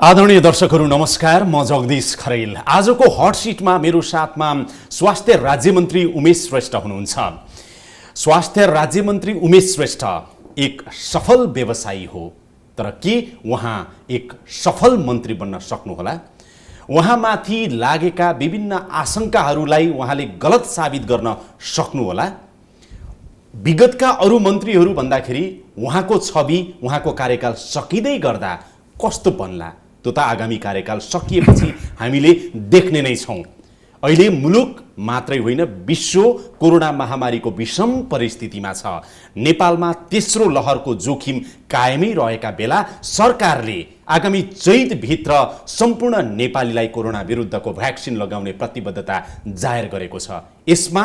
आदरणीय दर्शकहरू नमस्कार, म जगदीश खरेल। आजको हट सिटमा मेरो साथमा स्वास्थ्य राज्यमन्त्री उमेश श्रेष्ठ हुनुहुन्छ। स्वास्थ्य राज्यमन्त्री उमेश श्रेष्ठ एक सफल व्यवसायी हो, तर के उहाँ एक सफल मन्त्री बन्न सक्नुहोला? उहाँमाथि लागेका विभिन्न आशंकाहरूलाई उहाँले गलत साबित गर्न सक्नुहोला? विगतका अरू मन्त्रीहरू भन्दाखेरि उहाँको छवि, उहाँको कार्यकाल सकिँदै गर्दा कस्तो बन्ला त्यो त आगामी कार्यकाल सकिएपछि हामीले देख्ने नै छौँ। अहिले मुलुक मात्रै होइन, विश्व कोरोना महामारीको विषम परिस्थितिमा छ। नेपालमा तेस्रो लहरको जोखिम कायमै रहेका बेला सरकारले आगामी चैतभित्र सम्पूर्ण नेपालीलाई कोरोना विरुद्धको भ्याक्सिन लगाउने प्रतिबद्धता जाहेर गरेको छ। यसमा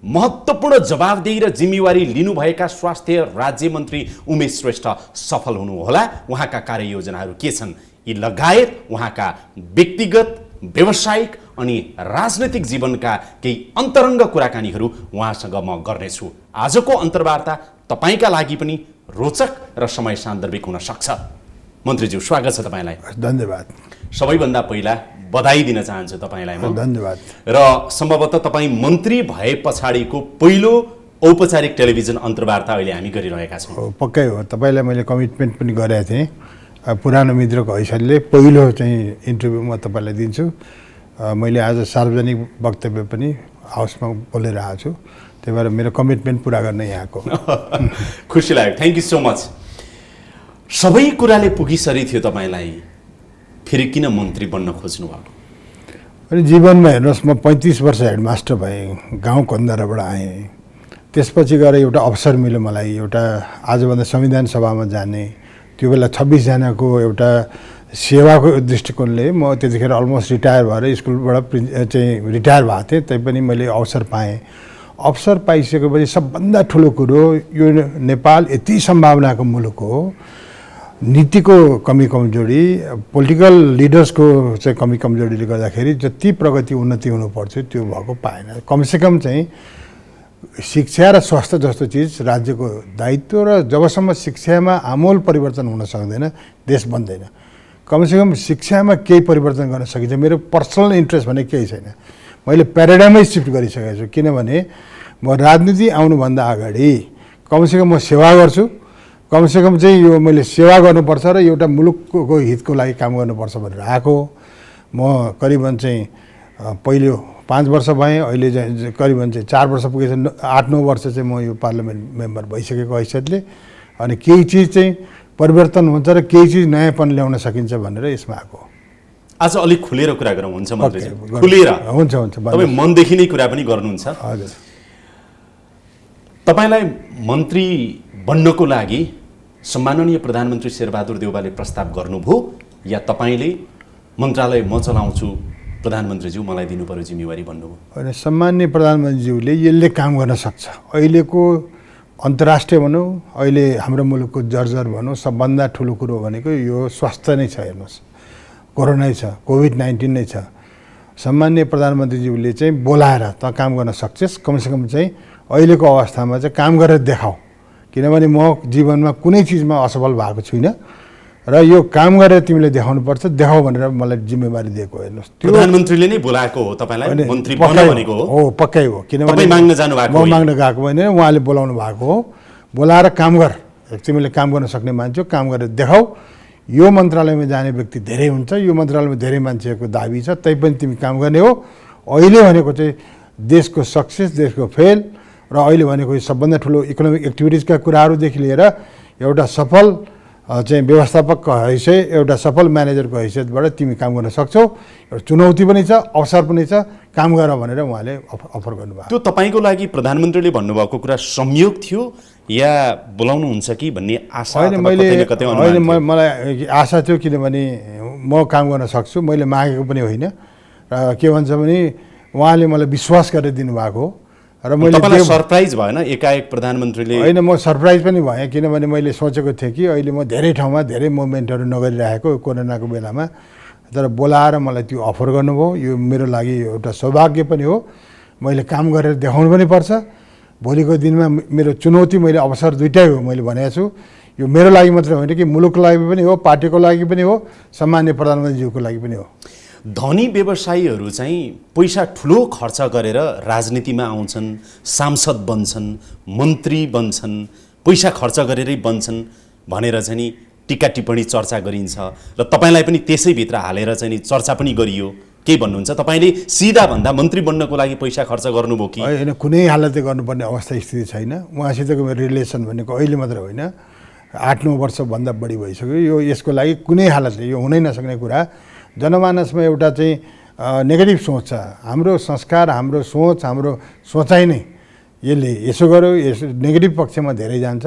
महत्त्वपूर्ण जवाबदेही र जिम्मेवारी लिनुभएका स्वास्थ्य राज्यमन्त्री उमेश श्रेष्ठ सफल हुनुहोला। उहाँका कार्ययोजनाहरू के छन्, यी लगायत उहाँका व्यक्तिगत, व्यावसायिक अनि राजनैतिक जीवनका केही अन्तरङ्ग कुराकानीहरू उहाँसँग म गर्नेछु। आजको अन्तर्वार्ता तपाईँका लागि पनि रोचक र समय सान्दर्भिक हुन सक्छ। मन्त्रीज्यू, स्वागत छ तपाईँलाई। धन्यवाद। सबैभन्दा पहिला बधाई दिन चाहन्छु तपाईँलाई म। धन्यवाद। र सम्भवतः तपाईँ मन्त्री भए पछाडिको पहिलो औपचारिक टेलिभिजन अन्तर्वार्ता अहिले हामी गरिरहेका छौँ। पक्कै हो, तपाईँलाई मैले कमिटमेन्ट पनि गरेको थिएँ। पुरानो मित्रको हैसियतले पहिलो चाहिँ इन्टरभ्यू म तपाईँलाई दिन्छु। मैले आज सार्वजनिक वक्तव्य पनि हाउसमा बोलेर आएको छु, त्यही भएर मेरो कमिटमेन्ट पुरा गर्न यहाँको खुसी लाग्यो। Thank you so much. सबै कुराले पुगिसरी थियो तपाईँलाई, फेरि किन मन्त्री बन्न खोज्नु भएको? अनि जीवनमा हेर्नुहोस्, म 35 वर्ष हेडमास्टर भएँ, गाउँ कन्दराबाट आएँ। त्यसपछि गएर एउटा अवसर मिल्यो मलाई, एउटा आजभन्दा संविधान सभामा जाने। त्यो बेला 26जनाको एउटा सेवाको दृष्टिकोणले म त्यतिखेर अलमोस्ट रिटायर भएर स्कुलबाट चाहिँ रिटायर भएको थिएँ, तैपनि मैले अवसर पाएँ। अवसर पाइसकेपछि सबभन्दा ठुलो कुरो, यो नेपाल यति सम्भावनाको मुलुक हो, नीतिको कमी कमजोरी, पोलिटिकल लिडर्सको चाहिँ कमी कमजोरीले गर्दाखेरि जति प्रगति उन्नति हुनुपर्छ त्यो भएको पाएन। कमसेकम चाहिँ शिक्षा र स्वास्थ्य जस्तो चिज राज्यको दायित्व, र जबसम्म शिक्षामा आमूल परिवर्तन हुन सक्दैन देश बन्दैन। कमसेकम शिक्षामा केही परिवर्तन गर्न सकिन्छ। मेरो पर्सनल इन्ट्रेस्ट भने केही छैन, मैले प्याराडाइमै सिफ्ट गरिसकेको छु। किनभने म राजनीति आउनुभन्दा अगाडि कमसेकम म सेवा गर्छु, कमसेकम चाहिँ यो मैले सेवा गर्नुपर्छ र एउटा मुलुकको हितको लागि काम गर्नुपर्छ भनेर आएको। म करिबन चाहिँ पहिलो 5 वर्ष भएँ, अहिले चाहिँ करिबन चाहिँ 4 वर्ष पुगेछ। 8-9 वर्ष चाहिँ म यो पार्लियामेन्ट मेम्बर भइसकेको हैसियतले। अनि केही चिज चाहिँ परिवर्तन हुन्छ र केही चिज नयाँपन ल्याउन सकिन्छ भनेर यसमा आएको। आज अलिक खुलेर कुरा गरौँ, हुन्छ मन्त्रीजी? खुलेर हुन्छ हुन्छ। तपाईँ मनदेखि नै कुरा पनि गर्नुहुन्छ। हजुर। तपाईँलाई मन्त्री बन्नको लागि सम्माननीय प्रधानमन्त्री शेरबहादुर देउवाले प्रस्ताव गर्नुभयो, या तपाईँले मन्त्रालय म चलाउँछु, प्रधानमन्त्रीज्यू मलाई दिनु पर्यो जिम्मेवारी भन्नुभयो? होइन, सम्माननीय प्रधानमन्त्रीज्यूले यसले काम गर्न सक्छ। अहिलेको अन्तर्राष्ट्रिय भनौँ, अहिले हाम्रो मुलुकको जर्जर भनौँ, सबभन्दा ठुलो कुरो भनेको यो स्वास्थ्य नै छ। हेर्नुहोस्, कोरोना छ, कोभिड-19 नै छ। सम्माननीय प्रधानमन्त्रीज्यूले चाहिँ बोलाएर त काम गर्न सक्छस्, कमसेकम चाहिँ अहिलेको अवस्थामा चाहिँ काम गरेर देखाऊ। किनभने म जीवनमा कुनै चिजमा असफल भएको छुइनँ र यो काम गरेर तिमीले देखाउनुपर्छ, देखाऊ भनेर मलाई जिम्मेवारी दिएको। हेर्नुहोस्, प्रधानमन्त्रीले नै बोलाएको हो तपाईँलाई मन्त्री बन्न भनेको हो? हो, पक्कै हो। किनभने माग्न जानु भएको? म माग्न गएको होइन, उहाँले बोलाउनु भएको हो। बोलाएर काम गर, तिमीले काम गर्न सक्ने मान्छे हो, काम गरेर देखाऊ। यो मन्त्रालयमा जाने व्यक्ति धेरै हुन्छ, यो मन्त्रालयमा धेरै मान्छेहरूको दाबी छ, तैपनि तिमी काम गर्ने हो। अहिले भनेको चाहिँ देशको सक्सेस, देशको फेल, र अहिले भनेको सबभन्दा ठुलो इकोनोमिक एक्टिभिटिजका कुराहरूदेखि लिएर एउटा सफल चाहिँ व्यवस्थापकको हैसियत, एउटा सफल म्यानेजरको हैसियतबाट तिमी काम गर्न सक्छौ। एउटा चुनौती पनि छ, अवसर पनि छ, काम गर भनेर उहाँले अफर गर्नुभयो। त्यो तपाईँको लागि प्रधानमन्त्रीले भन्नुभएको कुरा संयोग थियो या बोलाउनुहुन्छ कि भन्ने आशा? होइन, मलाई आशा थियो, किनभने म काम गर्न सक्छु, मैले मागेको पनि होइन। र के भन्छ भने उहाँले मलाई विश्वास गरेर दिनुभएको हो। र मैले सरप्राइज भएन एकाएक प्रधानमन्त्रीले? होइन, म सरप्राइज पनि भएँ, किनभने मैले सोचेको थिएँ कि अहिले म धेरै ठाउँमा धेरै मुभमेन्टहरू नगरिरहेको कोरोनाको बेलामा, तर बोलाएर मलाई त्यो अफर गर्नुभयो। यो मेरो लागि एउटा सौभाग्य पनि हो। मैले काम गरेर देखाउनु पनि पर्छ। भोलिको दिनमा मेरो चुनौती, मैले अवसर दुइटै हो मैले भनेको छु। यो मेरो लागि मात्रै होइन कि मुलुकको लागि पनि हो, पार्टीको लागि पनि हो, सामान्य प्रधानमन्त्रीज्यूको लागि पनि हो। धनी व्यवसायीहरू चाहिँ पैसा ठुलो खर्च गरेर राजनीतिमा आउँछन्, सांसद बन्छन्, मन्त्री बन्छन्, पैसा खर्च गरेरै बन्छन् भनेर चाहिँ नि टिका टिप्पणी चर्चा गरिन्छ र तपाईँलाई पनि त्यसैभित्र हालेर चाहिँ नि चर्चा पनि गरियो। के भन्नुहुन्छ? तपाईँले सिधा भन्दा मन्त्री बन्नको लागि पैसा खर्च गर्नुभयो कि होइन? कुनै हालतले गर्नुपर्ने अवस्था स्थिति छैन। उहाँसितको मेरो रिलेसन भनेको अहिले मात्र होइन, 8-9 वर्षभन्दा बढी भइसक्यो। यो यसको लागि कुनै हालतले यो हुनै नसक्ने कुरा। जनमानसमा एउटा चाहिँ नेगेटिभ सोच छ। हाम्रो संस्कार, हाम्रो सोच, हाम्रो सोचाइ नै यसले यसो गर्यो, यसो नेगेटिभ पक्षमा धेरै जान्छ।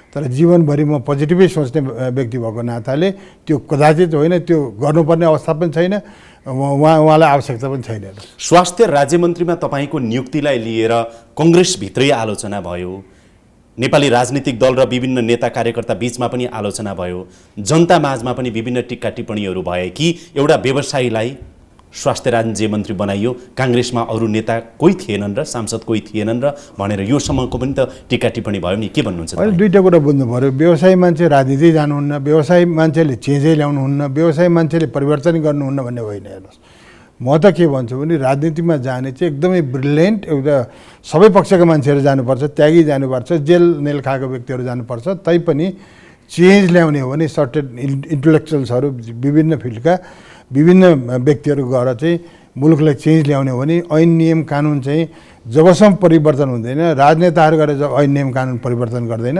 तर जीवनभरि म पोजिटिभै सोच्ने व्यक्ति भएको नाताले त्यो कदाचित होइन, त्यो गर्नुपर्ने अवस्था पनि छैन, उहाँलाई आवश्यकता पनि छैन। स्वास्थ्य राज्यमन्त्रीमा तपाईँको नियुक्तिलाई लिएर कङ्ग्रेसभित्रै आलोचना भयो, नेपाली राजनीतिक दल र विभिन्न नेता कार्यकर्ता बीचमा पनि आलोचना भयो, जनता माझमा पनि विभिन्न टिक्का टिप्पणीहरू भए कि एउटा व्यवसायीलाई स्वास्थ्य राज्यमन्त्री बनाइयो, काङ्ग्रेसमा अरू नेता कोही थिएनन् र सांसद कोही थिएनन् र भनेर यो सम्मको पनि त टिक्का टिप्पणी भयो नि। के भन्नुहुन्छ? अहिले दुईवटा कुरा बुझ्नु पऱ्यो। व्यवसायी मान्छे राजनीति जानुहुन्न, व्यवसायी मान्छेले चेन्जै ल्याउनुहुन्न, व्यवसायी मान्छेले परिवर्तन गर्नुहुन्न भन्ने होइन। हेर्नुहोस्, म त के भन्छु भने राजनीतिमा जाने चाहिँ एकदमै ब्रिलियन्ट एउटा सबै पक्षका मान्छेहरू जानुपर्छ, त्यागी जानुपर्छ, जेल नेल खाएको व्यक्तिहरू जानुपर्छ। तैपनि चेन्ज ल्याउने हो भने सर्टेन इन्टेलेक्चुअल्सहरू, विभिन्न फिल्डका विभिन्न व्यक्तिहरू गएर चाहिँ मुलुकलाई चेन्ज ल्याउने हो भने ऐन नियम कानुन चाहिँ जबसम्म परिवर्तन हुँदैन, राजनेताहरू गरेर जब ऐन नियम कानुन परिवर्तन गर्दैन,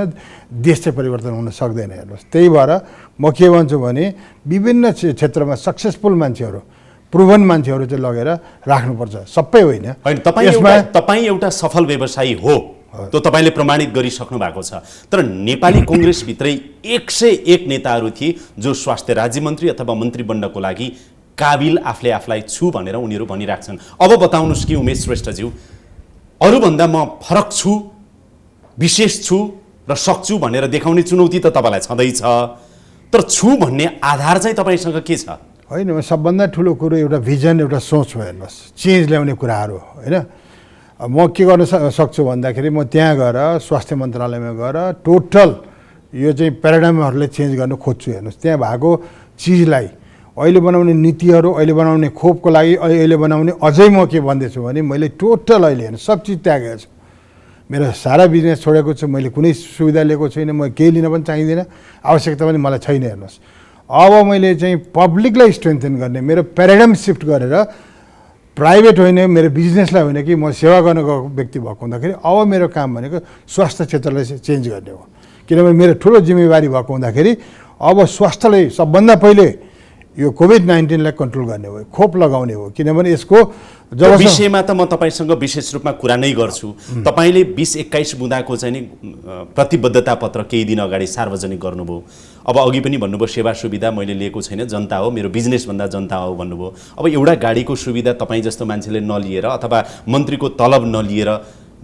देश चाहिँ परिवर्तन हुन सक्दैन। हेर्नुहोस्, त्यही भएर म के भन्छु भने विभिन्न क्षेत्रमा सक्सेसफुल मान्छेहरू, प्रुभन मान्छेहरू चाहिँ लगेर राख्नुपर्छ, सबै होइन। तपाईँ एउटा सफल व्यवसायी हो, त्यो तपाईँले प्रमाणित गरिसक्नु भएको छ। तर नेपाली कङ्ग्रेसभित्रै 101 नेताहरू थिए जो स्वास्थ्य राज्यमन्त्री अथवा मन्त्री बन्नको लागि काबिल आफूले आफूलाई छु भनेर उनीहरू भनिराख्छन्। अब बताउनुहोस् कि उमेश श्रेष्ठज्यू, अरूभन्दा म फरक छु, विशेष छु र सक्छु भनेर देखाउने चुनौती त तपाईँलाई छँदैछ, तर छु भन्ने आधार चाहिँ तपाईँसँग के छ? होइन, सबभन्दा ठुलो कुरो एउटा भिजन, एउटा सोच हो। हेर्नुहोस्, चेन्ज ल्याउने कुराहरू होइन। म के गर्न सक्छु भन्दाखेरि म त्यहाँ गएर स्वास्थ्य मन्त्रालयमा गएर टोटल यो चाहिँ प्याराडाइमहरूलाई चेन्ज गर्न खोज्छु। हेर्नुहोस्, त्यहाँ भएको चिजलाई अहिले बनाउने नीतिहरू, अहिले बनाउने खोपको लागि अहिले बनाउने, अझै म के भन्दैछु भने मैले टोटल अहिले हेर्नु सब चिज त्यागेको छु। मेरो सारा बिजनेस छोडेको छु, मैले कुनै सुविधा लिएको छैन, म केही लिन पनि चाहिँदैन, आवश्यकता पनि मलाई छैन। हेर्नुहोस्, अब मैले चाहिँ पब्लिकलाई स्ट्रेन्थन गर्ने, मेरो प्याराडाइम सिफ्ट गरेर प्राइभेट होइन, मेरो बिजनेसलाई होइन कि म सेवा गर्न गएको व्यक्ति भएको हुँदाखेरि अब मेरो काम भनेको स्वास्थ्य क्षेत्रलाई चेन्ज गर्ने हो। किनभने मेरो ठुलो जिम्मेवारी भएको हुँदाखेरि अब स्वास्थ्यलाई सबभन्दा पहिले यो कोभिड-19लाई कन्ट्रोल गर्ने हो, खोप लगाउने हो। किनभने यसको जब विषयमा त म तपाईँसँग विशेष रूपमा कुरा नै गर्छु। तपाईँले 20-21 बुँदाको चाहिँ नि प्रतिबद्धता पत्र केही दिन अगाडि सार्वजनिक गर्नुभयो। अब अघि पनि भन्नुभयो सेवा सुविधा मैले लिएको छैन, जनता हो, मेरो बिजनेसभन्दा जनता हो भन्नुभयो। अब एउटा गाडीको सुविधा तपाईँ जस्तो मान्छेले नलिएर अथवा मन्त्रीको तलब नलिएर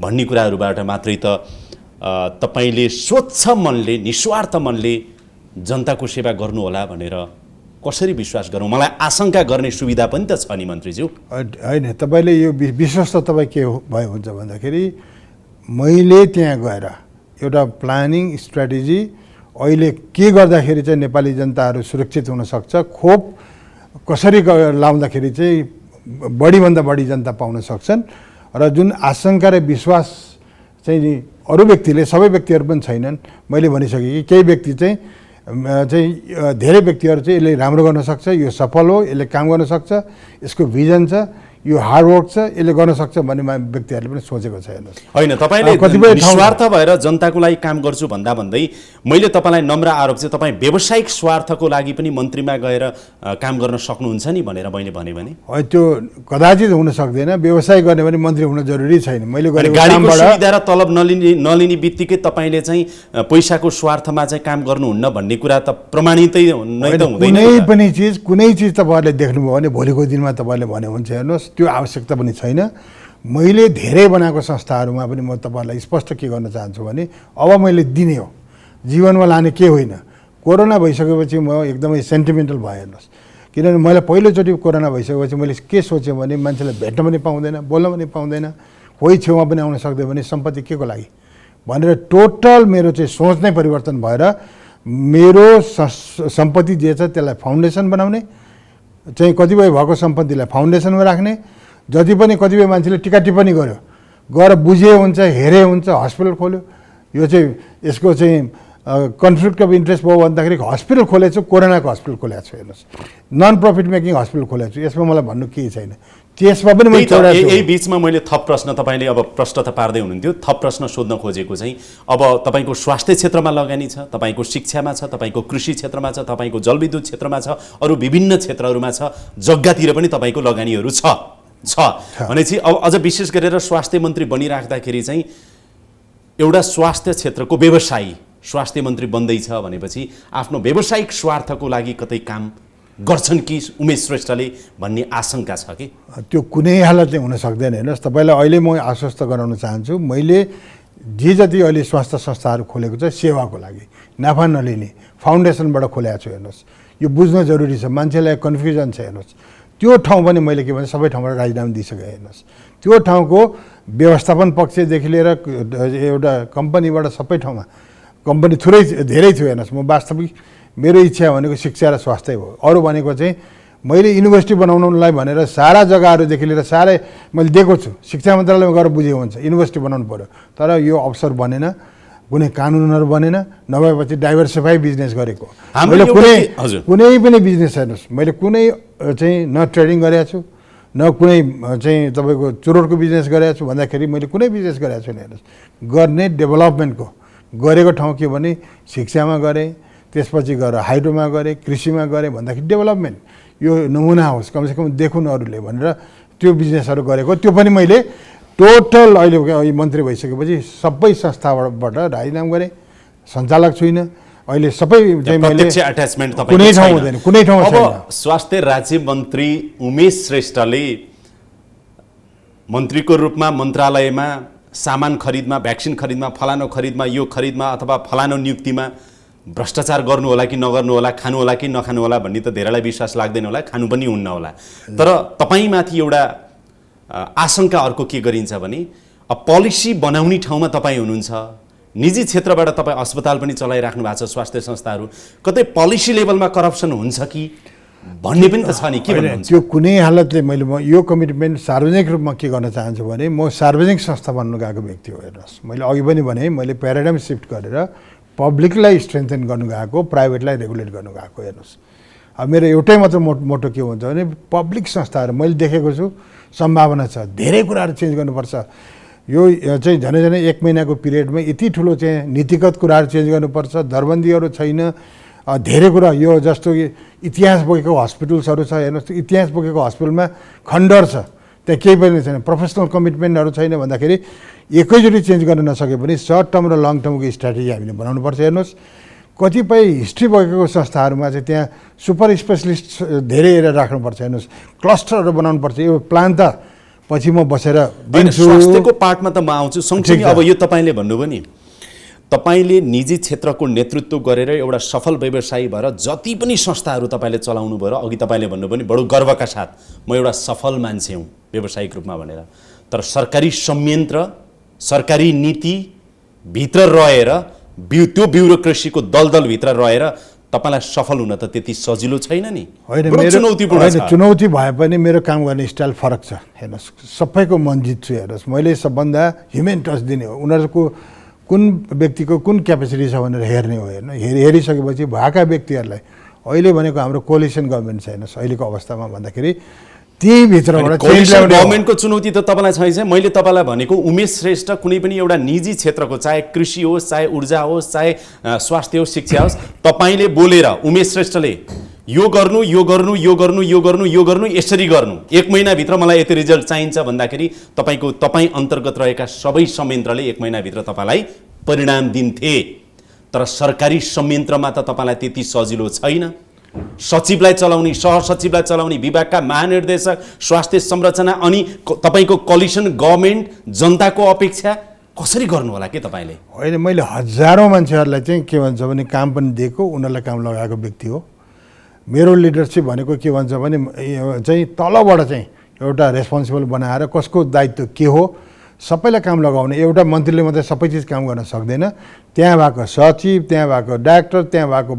भन्ने कुराहरूबाट मात्रै त तपाईँले स्वच्छ मनले, निस्वार्थ मनले जनताको सेवा गर्नुहोला भनेर कसरी विश्वास गरौँ? मलाई आशंका गर्ने सुविधा पनि त छ नि मन्त्रीज्यू। होइन, तपाईँले यो विश्वास त तपाईँ के भयो हुन्छ भन्दाखेरि मैले त्यहाँ गएर एउटा प्लानिङ स्ट्राटेजी, अहिले के गर्दाखेरि चाहिँ नेपाली जनताहरू सुरक्षित हुनसक्छ, खोप कसरी लाउँदाखेरि चाहिँ बढीभन्दा बढी जनता पाउन सक्छन्, र जुन आशंका र विश्वास चाहिँ अरू व्यक्तिले, सबै व्यक्तिहरू पनि छैनन्। मैले भनिसकेँ कि केही व्यक्ति चाहिँ धेरै व्यक्तिहरू चाहिँ यसले राम्रो गर्न सक्छ, यो सफल हो, यसले काम गर्न सक्छ, यसको भिजन छ, यो हार्डवर्क छ, यसले गर्न सक्छ भन्ने व्यक्तिहरूले पनि सोचेको छ। हेर्नुहोस्, होइन, तपाईँले निस्वार्थ भएर जनताको लागि काम गर्छु भन्दा भन्दै मैले तपाईँलाई नम्र आरोप चाहिँ तपाईँ व्यावसायिक स्वार्थको लागि पनि मन्त्रीमा गएर काम गर्न सक्नुहुन्छ नि भनेर मैले भने भने त्यो कदाचित हुन सक्दैन। व्यवसाय गर्ने भने मन्त्री हुन जरुरी छैन। मैले गरेको गाडीको सुविधा र तलब नलिने बित्तिकै तपाईँले चाहिँ पैसाको स्वार्थमा चाहिँ काम गर्नुहुन्न भन्ने कुरा त प्रमाणितै नै त हुँदैन। कुनै चिज तपाईँहरूले देख्नुभयो भने भोलिको दिनमा तपाईँहरूले भने हुन्छ। हेर्नुहोस्, त्यो आवश्यकता पनि छैन। मैले धेरै बनाएको संस्थाहरूमा पनि म तपाईँहरूलाई स्पष्ट के गर्न चाहन्छु भने अब मैले दिने हो, जीवनमा लाने के होइन। कोरोना भइसकेपछि म एकदमै सेन्टिमेन्टल भएँ। हेर्नुहोस्, किनभने मैले पहिलोचोटि कोरोना भइसकेपछि मैले के सोचेँ भने मान्छेलाई भेट्न पनि पाउँदैन, बोल्न पनि पाउँदैन, कोही छेउमा पनि आउन सक्दैन भने सम्पत्ति के को लागि भनेर टोटल मेरो चाहिँ सोच नै परिवर्तन भएर मेरो सम्पत्ति जे छ त्यसलाई फाउन्डेसन बनाउने, चाहिँ कतिपय भएको सम्पत्तिलाई फाउन्डेसनमा राख्ने, जति पनि कतिपय मान्छेले टिका टिप्पणी गर्यो, गएर बुझे हुन्छ, हेरे हुन्छ, हस्पिटल खोल्यो, यो चाहिँ यसको चाहिँ कन्फ्लिक्ट अफ इन्ट्रेस्ट भयो भन्दाखेरि हस्पिटल खोलेको छु, कोरोनाको हस्पिटल खोलेको छु, हेर्नुहोस् नन प्रफिट मेकिङ हस्पिटल खोलेको छु, यसमा मलाई भन्नु केही छैन। त्यसमा पनि मैले यही बीचमा मैले थप प्रश्न तपाईँले अब प्रश्न त पार्दै हुनुहुन्थ्यो, थप प्रश्न सोध्न खोजेको चाहिँ अब तपाईँको स्वास्थ्य क्षेत्रमा लगानी छ, तपाईँको शिक्षामा छ, तपाईँको कृषि क्षेत्रमा छ, तपाईँको जलविद्युत क्षेत्रमा छ, अरू विभिन्न क्षेत्रहरूमा छ, जग्गातिर पनि तपाईँको लगानीहरू छ भनेपछि अब अझ विशेष गरेर स्वास्थ्य मन्त्री बनिराख्दाखेरि चाहिँ एउटा स्वास्थ्य क्षेत्रको व्यवसायी स्वास्थ्य मन्त्री बन्दैछ भनेपछि आफ्नो व्यावसायिक स्वार्थको लागि कतै काम गर्छन् कि उमेश श्रेष्ठले भन्ने आशंका छ कि? त्यो कुनै हालतले हुन सक्दैन। हेर्नुहोस्, तपाईँलाई अहिले म आश्वस्त गराउन चाहन्छु, मैले जे जति अहिले स्वास्थ्य संस्थाहरू खोलेको छ सेवाको लागि, नाफा नलिने फाउन्डेसनबाट खोलेको छु। हेर्नुहोस्, यो बुझ्न जरुरी छ, मान्छेलाई कन्फ्युजन छ। हेर्नुहोस्, त्यो ठाउँ पनि मैले के भन्छ सबै ठाउँबाट राजीनामा दिइसकेँ। हेर्नुहोस्, त्यो ठाउँको व्यवस्थापन पक्षदेखि लिएर एउटा कम्पनीबाट सबै ठाउँमा कम्पनी धेरै थियो। हेर्नुहोस्, म वास्तविक मेरो इच्छा भनेको शिक्षा र स्वास्थ्य हो। अरू भनेको चाहिँ मैले युनिभर्सिटी बनाउनलाई भनेर सारा जग्गाहरूदेखि लिएर सारै मैले दिएको छु, शिक्षा मन्त्रालयमा गएर बुझेको हुन्छ युनिभर्सिटी बनाउनु पर्यो, तर यो अवसर बनेन, कुनै कानुनहरू बनेन, नभएपछि डाइभर्सिफाई बिजनेस गरेको मैले कुनै पनि बिजनेस। हेर्नुहोस्, मैले कुनै चाहिँ न ट्रेडिङ गरेको छु, न कुनै चाहिँ तपाईँको चुरोटको बिजनेस गरेको छु भन्दाखेरि मैले कुनै बिजनेस गरेको छैन। हेर्नुहोस्, गर्ने डेभलपमेन्टको गरेको ठाउँ के भने शिक्षामा गरेँ, त्यसपछि गएर हाइड्रोमा गरेँ, कृषिमा गरेँ भन्दाखेरि डेभलपमेन्ट यो नमुना होस्, कमसेकम देखुन् अरूले भनेर त्यो बिजनेसहरू गरेको। त्यो पनि मैले टोटल अहिले मन्त्री भइसकेपछि सबै संस्थाबाट राजीनामा गरेँ, सञ्चालक छुइनँ अहिले, सबै प्रत्यक्ष अट्याचमेन्ट कुनै ठाउँ हुँदैन, कुनै ठाउँ छैन। अब स्वास्थ्य राज्य मन्त्री उमेश श्रेष्ठले मन्त्रीको रूपमा मन्त्रालयमा सामान खरिदमा, भ्याक्सिन खरिदमा, फलानो खरिदमा, यो खरिदमा अथवा फलानो नियुक्तिमा भ्रष्टाचार गर्नु होला कि नगर्नु होला, खानु होला कि नखानु होला भन्ने त धेरैलाई विश्वास लाग्दैन होला, खानु पनि हुन्न होला। तर तपाईँमाथि एउटा आशंका अर्को के गरिन्छ भने पोलिसी बनाउने ठाउँमा तपाईँ हुनुहुन्छ, निजी क्षेत्रबाट तपाईँ अस्पताल पनि चलाइराख्नु भएको छ, स्वास्थ्य संस्थाहरू, कतै पोलिसी लेभलमा करप्सन हुन्छ कि भन्ने पनि त छ नि, के भन्नुहुन्छ? त्यो कुनै हालतले मैले यो कमिटमेन्ट सार्वजनिक रूपमा के गर्न चाहन्छु भने म सार्वजनिक संस्था बन्नु गएको व्यक्ति हो। हेर्नुहोस्, मैले अघि पनि भने मैले प्याराडाइम सिफ्ट गरेर पब्लिकलाई स्ट्रेन्थन गर्नु गएको, प्राइभेटलाई रेगुलेट गर्नु गएको। हेर्नुहोस्, अब मेरो एउटै मात्र मोटो के हुन्छ भने पब्लिक संस्थाहरू मैले देखेको छु सम्भावना छ, धेरै कुराहरू चेन्ज गर्नुपर्छ। यो चाहिँ झनै 1 महिनाको पिरियडमा यति ठुलो चाहिँ नीतिगत कुराहरू चेन्ज गर्नुपर्छ, दरबन्दीहरू छैन, धेरै कुरा यो जस्तो इतिहास बोकेको हस्पिटल्सहरू छ। हेर्नुहोस्, इतिहास बोकेको हस्पिटलमा खण्डर छ, त्यहाँ केही पनि छैन, प्रोफेसनल कमिटमेन्टहरू छैन भन्दाखेरि एकैचोटि चेन्ज गर्न नसके पनि सर्ट टर्म र लङ टर्मको स्ट्राटेजी हामीले बनाउनुपर्छ। हेर्नुहोस्, कतिपय हिस्ट्री बोकेको संस्थाहरूमा चाहिँ त्यहाँ सुपर स्पेसलिस्ट धेरै हेरेर राख्नुपर्छ। हेर्नुहोस्, क्लस्टरहरू बनाउनुपर्छ। यो प्लान त पछि म बसेर दिन्छु, स्वास्थ्यको पार्टमा त म आउँछु। सँगसँगै अब यो तपाईँले भन्नुभयो नि, तपाईँले निजी क्षेत्रको नेतृत्व गरेर एउटा सफल व्यवसायी भएर जति पनि संस्थाहरू तपाईँले चलाउनु भयो, अघि तपाईँले भन्नुभयो नि बडो गर्वका साथ म एउटा सफल मान्छे हुँ व्यावसायिक रूपमा भनेर, तर सरकारी संयन्त्र, सरकारी नीति भित्र रहेर त्यो ब्युरोक्रेसीको दलदलभित्र रहेर तपाईँलाई सफल हुन त त्यति सजिलो छैन नि। चुनौती भए पनि मेरो काम गर्ने स्टाइल फरक छ। हेर्नुहोस्, सबैको मन जित्छु। हेर्नुहोस्, मैले सबभन्दा ह्युमन टच दिने हो, उनीहरूको कुन व्यक्तिको कुन क्यापेसिटी छ भनेर हेर्ने हो। हेरिसकेपछि भएका व्यक्तिहरूलाई अहिले भनेको हाम्रो कोलिसन गभर्मेन्ट छ। हेर्नुहोस्, अहिलेको अवस्थामा भन्दाखेरि त्यही भित्रबाट गभर्मेन्टको चुनौती त तपाईँलाई छैन। मैले तपाईँलाई भनेको उमेश श्रेष्ठ कुनै पनि एउटा निजी क्षेत्रको, चाहे कृषि होस्, चाहे ऊर्जा होस्, चाहे स्वास्थ्य होस्, शिक्षा होस्, तपाईँले बोलेर उमेश श्रेष्ठले यो गर्नु, यो गर्नु, यो गर्नु, यो गर्नु, यो गर्नु, यसरी गर्नु, 1 महिनाभित्र मलाई यति रिजल्ट चाहिन्छ भन्दाखेरि तपाईँ अन्तर्गत रहेका सबै संयन्त्रले 1 महिनाभित्र तपाईँलाई परिणाम दिन्थे। तर सरकारी संयन्त्रमा त तपाईँलाई त्यति सजिलो छैन। सचिवलाई चलाउने, सहसचिवलाई चलाउने, विभागका महानिर्देशक, स्वास्थ्य संरचना, अनि तपाईँको कोलिसन गभर्मेन्ट, जनताको अपेक्षा कसरी गर्नु होला के तपाईँले? होइन, मैले हजारौँ मान्छेहरूलाई चाहिँ के भन्छ भने काम पनि दिएको, उनीहरूलाई काम लगाएको व्यक्ति हो। मेरो लिडरसिप भनेको के भन्छ भने चाहिँ तलबाट चाहिँ एउटा रेस्पोन्सिबल बनाएर कसको दायित्व के हो, सबैलाई काम लगाउने, एउटा मन्त्रीले मात्रै सबै चिज काम गर्न सक्दैन। त्यहाँ भएको सचिव, त्यहाँ भएको डाक्टर, त्यहाँ भएको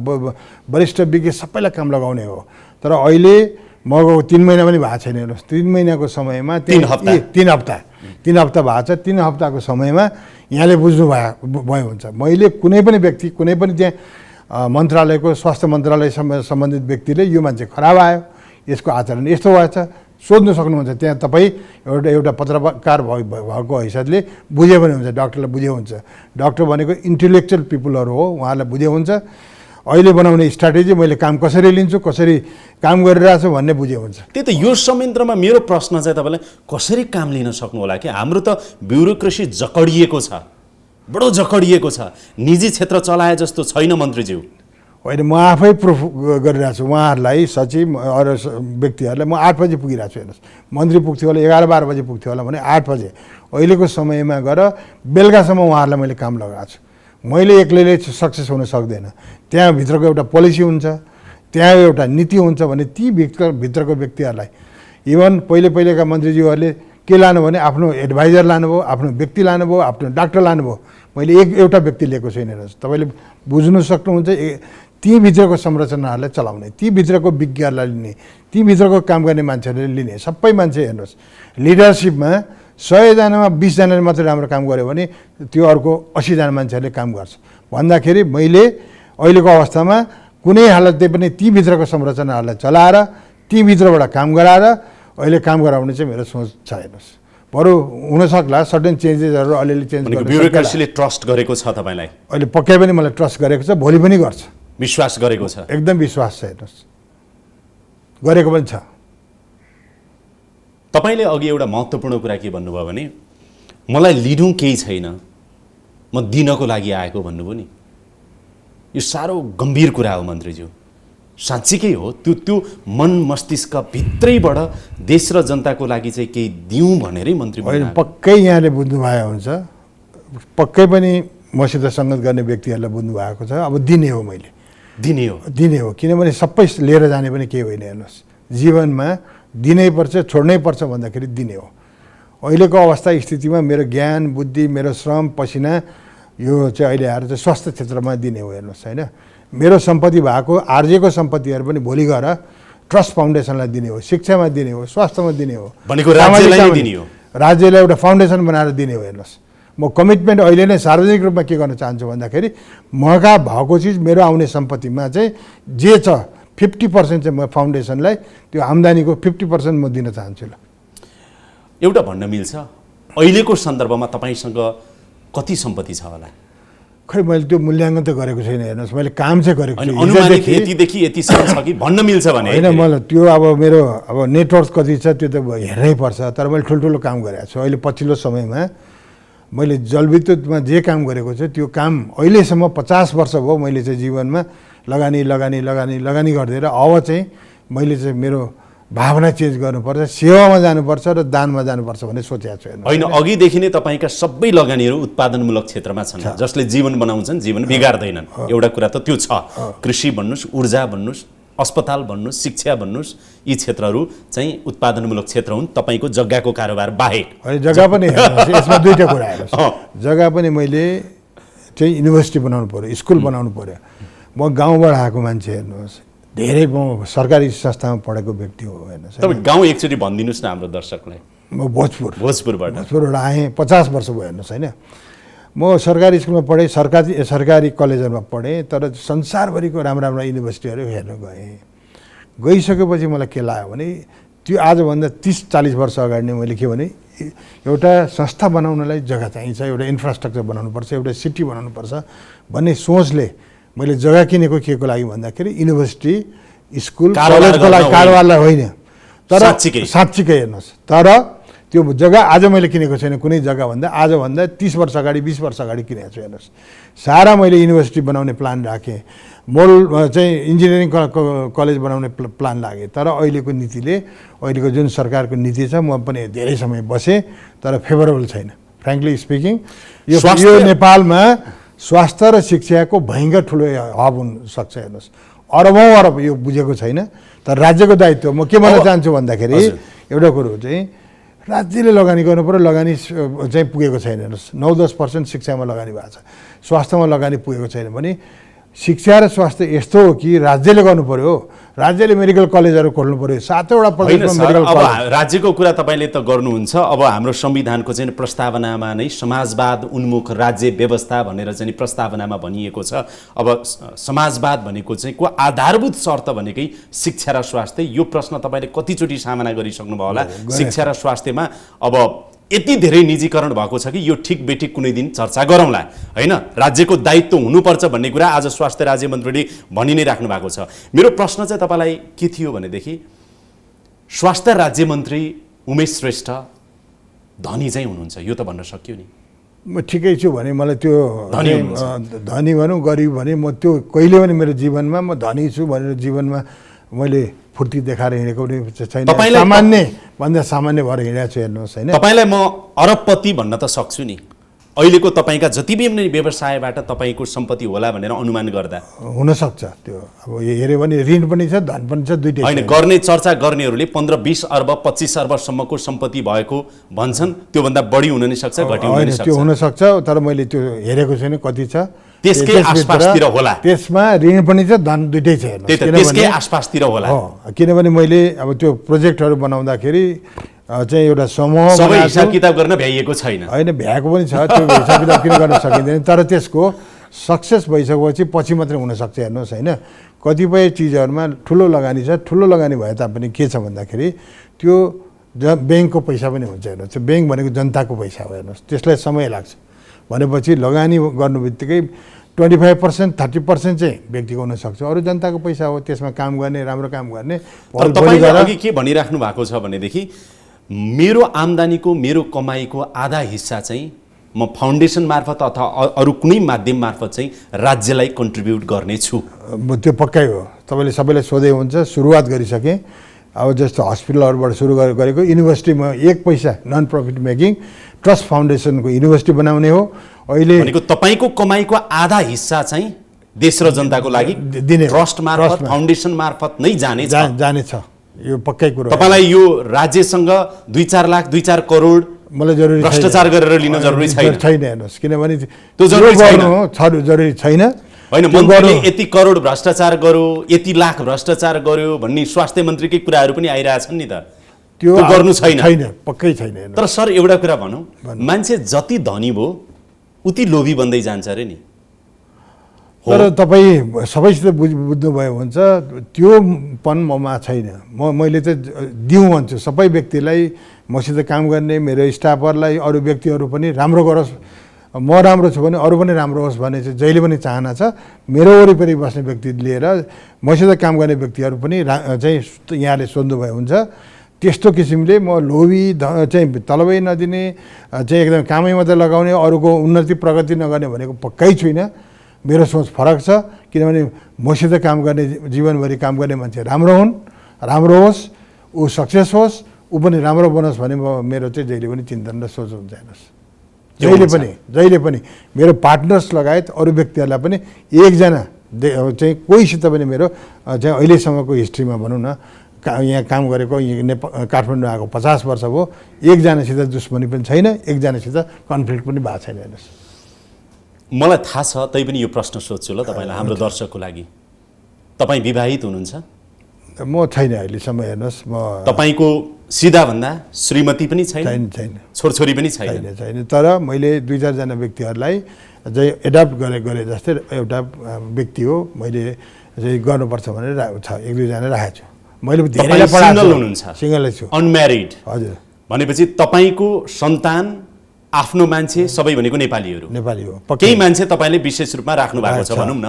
वरिष्ठ विज्ञ सबैलाई काम लगाउने हो। तर अहिले मको 3 महिना पनि भएको छैन हेर्नुहोस्। 3 महिनाको समयमा 3 हप्ता भएको छ। 3 हप्ताको समयमा यहाँले बुझ्नु भयो हुन्छ। मैले कुनै पनि व्यक्ति, कुनै पनि त्यहाँ मन्त्रालयको स्वास्थ्य मन्त्रालय सम्बन्धित व्यक्तिले यो मान्छे खराब आयो, यसको आचरण यस्तो भएछ, सोध्नु सक्नुहुन्छ। त्यहाँ तपाईँ एउटा पत्रकार भएको हैसियतले बुझ्यो भने हुन्छ, डाक्टरलाई बुझ्यो हुन्छ। डाक्टर भनेको इन्टेलेक्चुअल पिपुलहरू हो, उहाँलाई बुझ्यो हुन्छ। अहिले बनाउने स्ट्राटेजी मैले काम कसरी लिन्छु, कसरी काम गरिरहेको छु भन्ने बुझ्यो हुन्छ। त्यही त यो संयन्त्रमा मेरो प्रश्न चाहिँ तपाईँलाई कसरी काम लिन सक्नु होला कि हाम्रो त ब्युरोक्रेसी जकडिएको छ, बडो जकडिएको छ, निजी क्षेत्र चलाए जस्तो छैन मन्त्रीज्यू। होइन, म आफै प्रुफ गरिरहेको छु उहाँहरूलाई, सचिव अरू व्यक्तिहरूलाई। म 8 बजे पुगिरहेको छु हेर्नुहोस्। मन्त्री पुग्थ्यो होला 11-12 बजे पुग्थ्यो होला भने 8 बजे अहिलेको समयमा गएर बेलुकासम्म उहाँहरूलाई मैले काम लगाएको छु। मैले एक्लैले सक्सेस हुन सक्दैन। त्यहाँभित्रको एउटा पोलिसी हुन्छ, त्यहाँ एउटा नीति हुन्छ भने ती भित्रको व्यक्तिहरूलाई, इभन पहिलेका मन्त्रीज्यूहरूले के लानु भने आफ्नो एडभाइजर लानुभयो, आफ्नो व्यक्ति लानुभयो, आफ्नो डाक्टर लानुभयो। मैले एउटा व्यक्ति लिएको छैन हेर्नुहोस्। तपाईँले बुझ्नु सक्नुहुन्छ। ती भित्रको संरचनाहरूलाई चलाउने, ती भित्रको विज्ञहरूलाई लिने, ती भित्रको काम गर्ने मान्छेहरूले लिने, सबै मान्छे हेर्नुहोस्। लिडरसिपमा 100 जनामा 20 जनाले मात्रै राम्रो काम गर्यो भने त्यो अर्को 80 जना मान्छेहरूले काम गर्छ भन्दाखेरि मैले अहिलेको अवस्थामा कुनै हालतले पनि ती भित्रको संरचनाहरूलाई चलाएर ती भित्रबाट काम गराएर अहिले काम गराउने चाहिँ मेरो सोच छ हेर्नुहोस्। बरु हुनसक्ला सडन चेन्जेसहरू अलिअलि चेन्ज गर्नु। ब्युरोक्रेसीले ट्रस्ट गरेको छ तपाईँलाई? अहिले पक्कै पनि मलाई ट्रस्ट गरेको छ, भोलि पनि गर्छ, विश्वास गरेको छ? एकदम विश्वास छ हेर्नुहोस्, गरेको पनि छ। तपाईँले अघि एउटा महत्त्वपूर्ण कुरा के भन्नुभयो भने मलाई लिनु केही छैन, म दिनको लागि आएको भन्नुभयो नि। यो साह्रो गम्भीर कुरा हो मन्त्रीज्यू, साँच्चीकै हो। त्यो मन मस्तिष्क भित्रैबाट देश र जनताको लागि चाहिँ केही दिउँ भनेरै मन्त्री होइन, पक्कै यहाँले बुझ्नु भएको हुन्छ, पक्कै पनि मसित सङ्गत गर्ने व्यक्तिहरूलाई बुझ्नु भएको छ। अब दिने हो, मैले दिने हो किनभने सबै लिएर जाने पनि केही होइन हेर्नुहोस्। जीवनमा दिनै पर्छ, छोड्नै पर्छ भन्दाखेरि दिने हो। अहिलेको अवस्था स्थितिमा मेरो ज्ञान, बुद्धि, मेरो श्रम, पसिना यो चाहिँ अहिले आएर चाहिँ स्वास्थ्य क्षेत्रमा दिने हो हेर्नुहोस्। होइन, मेरो सम्पत्ति भएको आर्जेको सम्पत्तिहरू पनि भोलि गएर ट्रस्ट फाउन्डेसनलाई दिने हो, शिक्षामा दिने हो, स्वास्थ्यमा दिने हो, भनेको राज्यलाई दिने हो, राज्यलाई एउटा फाउन्डेसन बनाएर दिने हो हेर्नुहोस्। म कमिटमेन्ट अहिले नै सार्वजनिक रूपमा के गर्न चाहन्छु भन्दाखेरि मका भएको चिज मेरो आउने सम्पत्तिमा चाहिँ जे छ 50% चाहिँ म फाउन्डेसनलाई त्यो आम्दानीको 50% म दिन चाहन्छु। ल एउटा भन्न मिल्छ अहिलेको सन्दर्भमा तपाईँसँग कति सम्पत्ति छ होला? खै मैले त्यो मूल्याङ्कन त गरेको छैन हेर्नुहोस्। मैले काम चाहिँ गरेको छु, अनुमानिक यतिदेखि यतिसम्म छ कि भन्न मिल्छ भने? होइन, मलाई त्यो अब मेरो नेटवर्क कति छ त्यो त हेर्नै पर्छ। तर मैले ठुल्ठुलो काम गरेको छु। अहिले पछिल्लो समयमा मैले जलविद्युतमा जे काम गरेको छु त्यो काम अहिलेसम्म 50 वर्ष भयो मैले चाहिँ जीवनमा लगानी गरिदिएर अब चाहिँ मैले चाहिँ मेरो भावना चेन्ज गर्नुपर्छ, सेवामा जानुपर्छ र दानमा जानुपर्छ भन्ने सोचेको छु। होइन, अघिदेखि नै तपाईँका सबै लगानीहरू उत्पादनमूलक क्षेत्रमा छन्, जसले जीवन बनाउँछन्, जीवन बिगार्दैनन्। एउटा कुरा त त्यो छ। कृषि भन्नुहोस्, ऊर्जा भन्नुहोस्, अस्पताल भन्नुहोस्, शिक्षा भन्नुहोस्, यी क्षेत्रहरू चाहिँ उत्पादनमूलक क्षेत्र हुन् तपाईँको जग्गाको कारोबार बाहेक। होइन, जग्गा पनि यसमा दुईवटा कुरा हेर्नुहोस्। जग्गा पनि मैले चाहिँ युनिभर्सिटी बनाउनु पऱ्यो, स्कुल बनाउनु पऱ्यो। म गाउँबाट आएको मान्छे हेर्नुहोस्, धेरै म सरकारी संस्थामा पढेको व्यक्ति हो हेर्नुहोस्। तपाईँ गाउँ एकचोटि भनिदिनुहोस् न हाम्रो दर्शकलाई। म भोजपुरबाट आएँ, 50 वर्ष भयो हेर्नुहोस्। होइन, म सरकारी स्कुलमा पढेँ, सरकारी कलेजहरूमा पढेँ, तर संसारभरिको राम्रो युनिभर्सिटीहरू हेर्न गइसकेपछि मलाई के लाग्यो भने त्यो आजभन्दा 30-40 वर्ष अगाडि नै मैले के भने एउटा संस्था बनाउनलाई जग्गा चाहिन्छ, एउटा इन्फ्रास्ट्रक्चर बनाउनुपर्छ, एउटा सिटी बनाउनुपर्छ भन्ने सोचले मैले जग्गा किनेको के को लागि भन्दाखेरि युनिभर्सिटी, स्कुल, कलेजको लागि, कारोबारलाई होइन। तर साँच्चीकै हेर्नुहोस्, तर त्यो जग्गा आज मैले किनेको छैन। कुनै जग्गा भन्दा आजभन्दा 30 वर्ष अगाडि, 20 वर्ष अगाडि किनेको छु हेर्नुहोस्। सारा मैले युनिभर्सिटी बनाउने प्लान राखेँ, मोल चाहिँ इन्जिनियरिङ कलेज बनाउने प्लान लागेँ। तर अहिलेको नीतिले, अहिलेको जुन सरकारको नीति छ, म पनि धेरै समय बसेँ तर फेभरेबल छैन फ्रेङ्कली स्पिकिङ। यो नेपालमा स्वास्थ्य र शिक्षाको भयङ्कर ठुलो हब हुनसक्छ हेर्नुहोस्। अरब यो बुझेको छैन, तर राज्यको दायित्व म के भन्न चाहन्छु भन्दाखेरि एउटा कुरो चाहिँ राज्यले लगानी गर्नु पर्यो, लगानी चाहिँ पुगेको छैन। हेर्नुहोस् 9-10% शिक्षामा लगानी भएको छ, स्वास्थ्यमा लगानी पुगेको छैन भने शिक्षा र स्वास्थ्य यस्तो हो कि राज्यले गर्नु पर्यो। राज्यले मेडिकल कलेजहरू खोल्नु पर्यो, 7वटा प्रदेशमा मेडिकल अब कलेज। राज्यको कुरा तपाईँले त गर्नुहुन्छ। अब हाम्रो संविधानको चाहिँ प्रस्तावनामा नै समाजवाद उन्मुख राज्य व्यवस्था भनेर चाहिँ प्रस्तावनामा भनिएको छ। अब समाजवाद भनेको चाहिँ को आधारभूत शर्त भनेकै शिक्षा र स्वास्थ्य। यो प्रश्न तपाईँले कतिचोटि सामना गरिसक्नुभयो होला। शिक्षा र स्वास्थ्यमा अब यति धेरै निजीकरण भएको छ कि यो ठिक बेठिक कुनै दिन चर्चा गरौँला, होइन? राज्यको दायित्व हुनुपर्छ भन्ने कुरा आज स्वास्थ्य राज्य मन्त्रीले भनि नै राख्नु भएको छ। मेरो प्रश्न चाहिँ तपाईँलाई के थियो भनेदेखि, स्वास्थ्य राज्य मन्त्री उमेश श्रेष्ठ धनी चाहिँ हुनुहुन्छ, यो त भन्न सकियो नि? म ठिकै छु भने मलाई त्यो धनी भनौँ गरिब भने म त्यो कहिले पनि मेरो जीवनमा म धनी छु भनेर जीवनमा मैले फुर्ती देखाएर हिँडेको पनि छैन। सामान्य भन्दा सामान्य भएर हिँडेको छु। हेर्नुहोस्, होइन, तपाईँलाई म अरबपति भन्न त सक्छु नि। अहिलेको तपाईँका जति पनि व्यवसायबाट तपाईँको सम्पत्ति होला भनेर अनुमान गर्दा हुनसक्छ। त्यो अब हेऱ्यो भने ऋण पनि छ, धन पनि छ, दुइटै। होइन, गर्ने चर्चा गर्नेहरूले 15-20 अर्ब 25 अर्बसम्मको सम्पत्ति भएको भन्छन्। त्योभन्दा बढी हुन नि सक्छ, घटी हुन नि सक्छ। त्यो हुनसक्छ, तर मैले त्यो हेरेको छैन कति छ। त्यसकै आसपासतिर होला। त्यसमा ऋण पनि छ, धन दुइटै छ। त्यसकै आसपासतिर होला। किनभने मैले अब त्यो प्रोजेक्टहरू बनाउँदाखेरि चाहिँ एउटा समूह सबै हिसाब किताब गर्न भ्याइएको छैन। होइन, भ्याएको पनि छ, त्यो हिसाब किताब किन गर्न सकिँदैन। तर त्यसको सक्सेस भइसकेपछि पछि मात्रै हुनसक्छ। हेर्नुहोस्, होइन, कतिपय चिजहरूमा ठुलो लगानी छ। ठुलो लगानी भए तापनि के छ भन्दाखेरि त्यो ब्याङ्कको पैसा पनि हुन्छ। हेर्नुहोस्, त्यो ब्याङ्क भनेको जनताको पैसा हो। हेर्नुहोस्, त्यसलाई समय लाग्छ भनेपछि लगानी गर्नु बित्तिकै 25%, 30% चाहिँ व्यक्तिको हुनसक्छ, अरू जनताको पैसा हो। त्यसमा काम गर्ने, राम्रो काम गर्ने। तपाईँले अघि के भनिराख्नु भएको छ भनेदेखि, मेरो आम्दानीको, मेरो कमाईको आधा हिस्सा चाहिँ म फाउन्डेसन मार्फत अथवा अरू कुनै माध्यम मार्फत चाहिँ राज्यलाई कन्ट्रिब्युट गर्नेछु। त्यो पक्कै हो। तपाईँले सबैलाई सोधे हुन्छ, सुरुवात गरिसकेँ। अब जस्तो हस्पिटलहरूबाट सुरु गरेको, युनिभर्सिटीमा 1 पैसा नन प्रफिट मेकिङ ट्रस्ट फाउन्डेसनको युनिभर्सिटी बनाउने हो। अहिले भनेको तपाईँको कमाईको आधा हिस्सा चाहिँ देश र जनताको लागि दिने, ट्रस्ट मार्फत, फाउन्डेसन मार्फत नै जानेछ। यो पक्कै कुरो। तपाईँलाई यो राज्यसँग 2-4 लाख 2-4 करोड मलाई जरुरी भ्रष्टाचार गरेर लिन जरुरी छैन। हेर्नुहोस्, किनभने त्यो जरुरी छैन। होइन, मन्त्रीले यति करोड भ्रष्टाचार गर्यो, यति लाख भ्रष्टाचार गर्यो भन्ने स्वास्थ्य मन्त्रीकै कुराहरू पनि आइरहेछन् नि त। त्यो गर्नु छैन, पक्कै छैन। तर सर एउटा कुरा भनौँ, मान्छे जति धनी भयो उति लोभी बन्दै जान्छ अरे नि। तर तपाईँ सबैसित बुझ्नुभयो हुन्छ, त्यो पन ममा छैन। मैले चाहिँ दिउँ भन्छु सबै व्यक्तिलाई, मसित काम गर्ने मेरो स्टाफहरूलाई, अरू व्यक्तिहरू पनि राम्रो गरोस्। म राम्रो छु भने अरू पनि राम्रो होस् भन्ने चाहिँ जहिले पनि चाहना छ। मेरो वरिपरि बस्ने व्यक्ति लिएर मसित काम गर्ने व्यक्तिहरू पनि चाहिँ यहाँले सोध्नुभयो हुन्छ। त्यस्तो किसिमले म लोभी चाहिँ तलबै नदिने, चाहिँ एकदम कामै मात्रै लगाउने, अरूको उन्नति प्रगति नगर्ने भनेको पक्कै छुइनँ। मेरो सोच फरक छ। किनभने मसित काम गर्ने, जीवनभरि काम गर्ने मान्छे राम्रो हुन्, राम्रो होस्, ऊ सक्सेस होस्, ऊ पनि राम्रो बनोस् भन्ने मेरो चाहिँ जहिले पनि चिन्तन र सोच हुन्छ। हेर्नुहोस्, जहिले पनि मेरो पार्टनर्स लगायत अरू व्यक्तिहरूलाई पनि एकजना चाहिँ कोहीसित पनि मेरो चाहिँ अहिलेसम्मको हिस्ट्रीमा भनौँ न, यहाँ काम गरेको, काठमाडौँ आएको 50 वर्ष भयो, एकजनासित दुश्मनी पनि छैन, एकजनासित कन्फ्लिक्ट पनि भएको छैन। हेर्नुहोस्, मलाई थाहा छ, तैपनि यो प्रश्न सोध्छु ल तपाईँलाई, हाम्रो दर्शकको लागि। तपाईँ विवाहित हुनुहुन्छ? म छैन अहिलेसम्म। हेर्नुहोस्, म तपाईँको सिधा भन्दा श्रीमती पनि छैन, छोरछोरी पनि छैन। तर मैले 2-4 जना व्यक्तिहरूलाई चाहिँ एडप्ट गरे जस्तै एउटा व्यक्ति हो, मैले चाहिँ गर्नुपर्छ भनेर 1-2 जना राखेको छु। मैले धेरै सिंगल हुनुहुन्छ? सिंगलै छु, अनम्यारिड। हजुर। भनेपछि तपाईँको सन्तान आफ्नो मान्छे सबै भनेको नेपालीहरू? नेपाली हो। केही मान्छे तपाईँले विशेष रूपमा राख्नु भएको छ भनौँ न,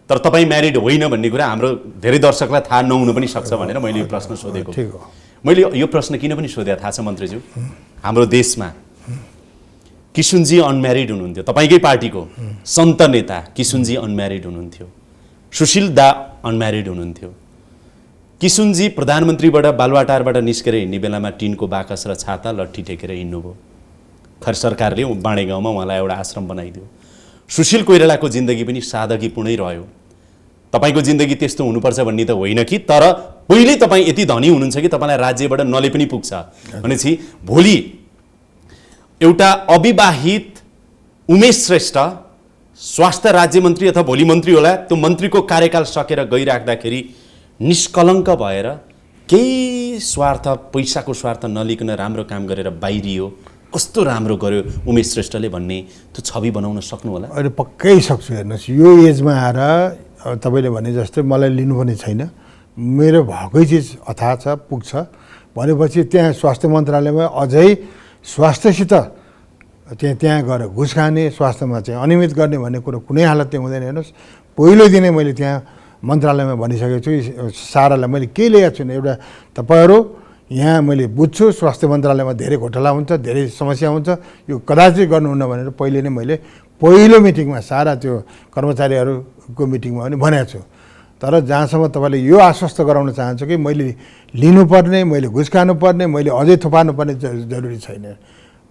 तर तपाईँ म्यारिड होइन भन्ने कुरा हाम्रो धेरै दर्शकलाई थाहा नहुनु पनि सक्छ भनेर मैले यो प्रश्न सोधेको। मैले यो प्रश्न किन पनि सोधेको थाहा छ मन्त्रीज्यू? हाम्रो देशमा किशुनजी अनम्यारिड हुनुहुन्थ्यो, तपाईँकै पार्टीको सन्त नेता किशुनजी अनम्यारिड हुनुहुन्थ्यो, सुशील दा अनम्यारिड हुनुहुन्थ्यो। किशुनजी प्रधानमन्त्रीबाट बालुवाटारबाट निस्केर हिँड्ने बेलामा टिनको बाकस र छाता लट्ठी टेकेर हिँड्नुभयो। खर सरकारले बाँडे गाउँमा उहाँलाई एउटा आश्रम बनाइदियो। सुशील कोइरालाको जिन्दगी पनि सादगीपूर्णै रह्यो। तपाईँको जिन्दगी त्यस्तो हुनुपर्छ भन्ने त होइन कि, तर पहिले तपाईँ यति धनी हुनुहुन्छ कि तपाईँलाई राज्यबाट नले पनि पुग्छ भनेपछि भोलि एउटा अविवाहित उमेश श्रेष्ठ स्वास्थ्य राज्य मन्त्री अथवा भोलि मन्त्री होला, त्यो मन्त्रीको कार्यकाल सकेर गइराख्दाखेरि निष्कलङ्क भएर केही स्वार्थ, पैसाको स्वार्थ नलिकन राम्रो काम गरेर बाहिरियो, कस्तो राम्रो गर्यो उमेश श्रेष्ठले भन्ने त्यो छवि बनाउन सक्नु होला? अहिले पक्कै सक्छु। हेर्नुहोस्, यो एजमा आएर तपाईँले भने जस्तै मलाई लिनुपर्ने छैन, मेरो भएकै चिज अथाह छ, पुग्छ भनेपछि त्यहाँ स्वास्थ्य मन्त्रालयमा अझै स्वास्थ्यसित त्यहाँ गएर घुस खाने, स्वास्थ्यमा चाहिँ अनियमित गर्ने भन्ने कुरो कुनै हालतले हुँदैन। हेर्नुहोस्, पहिलो दिनै मैले त्यहाँ मन्त्रालयमा भनिसकेको छु सारालाई, मैले केही ल्याएको छुइनँ। एउटा तपाईँहरू यहाँ मैले बुझ्छु स्वास्थ्य मन्त्रालयमा धेरै घोटाला हुन्छ, धेरै समस्या हुन्छ, यो कदाचित गर्नुहुन्न भनेर पहिले नै मैले पहिलो मिटिङमा सारा त्यो कर्मचारीहरूको मिटिङमा पनि भनेको छु। तर जहाँसम्म तपाईँले यो आश्वस्त गराउन चाहन्छु कि मैले लिनुपर्ने, मैले घुस खानुपर्ने, मैले अझै थुपार्नुपर्ने जरुरी छैन।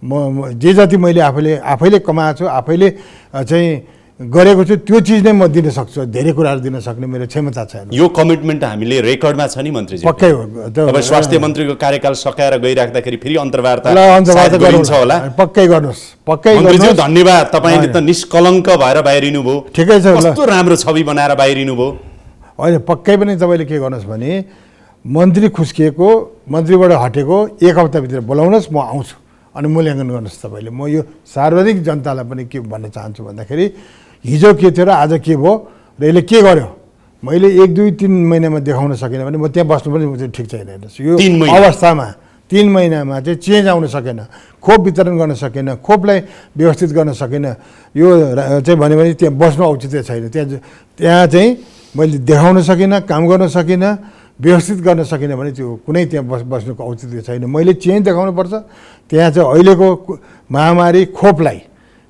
म जे जति मैले आफैले कमाएको छु, आफैले चाहिँ गरेको छु, त्यो चिज नै म दिन सक्छु। धेरै कुराहरू दिन सक्ने मेरो क्षमता छैन। यो कमिटमेन्ट हामीले रेकर्डमा छ नि मन्त्रीजी। पक्कै हो। अब स्वास्थ्य मन्त्रीको कार्यकाल सकाएर गइराख्दाखेरि फेरि अन्तर्वार्ता गरिन्छ होला। पक्कै गर्नुहोस्, पक्कै मन्त्रीज्यू धन्यवाद, तपाईँले त निष्कलङ्क भएर बाहिरिनु भयो। ठिकै छ, कस्तो राम्रो छवि बनाएर बाहिरिनु भयो। होइन, पक्कै पनि तपाईँले के गर्नुहोस् भने मन्त्री खुस्किएको, मन्त्रीबाट हटेको 1 हप्ताभित्र बोलाउनुहोस्, म आउँछु अनि मूल्याङ्कन गर्नुहोस् तपाईँले। म यो सार्वजनिक जनतालाई पनि के भन्न चाहन्छु भन्दाखेरि हिजो के थियो र आज के भयो र यसले के गर्यो, मैले 1, 2, 3 महिनामा देखाउन सकेन भने म त्यहाँ बस्नु पनि ठिक छैन। हेर्नुहोस्, यो अवस्थामा 3 महिनामा चाहिँ चेन्ज आउन सकेन, खोप वितरण गर्न सकेन, खोपलाई व्यवस्थित गर्न सकेन, यो चाहिँ भन्यो भने त्यहाँ बस्नु औचित्य छैन। त्यहाँ चाहिँ मैले देखाउन सकिनँ, काम गर्न सकिनँ, व्यवस्थित गर्न सकिनँ भने त्यो कुनै त्यहाँ बस्नुको औचित्य छैन। मैले चेन्ज देखाउनुपर्छ। त्यहाँ चाहिँ अहिलेको महामारी खोपलाई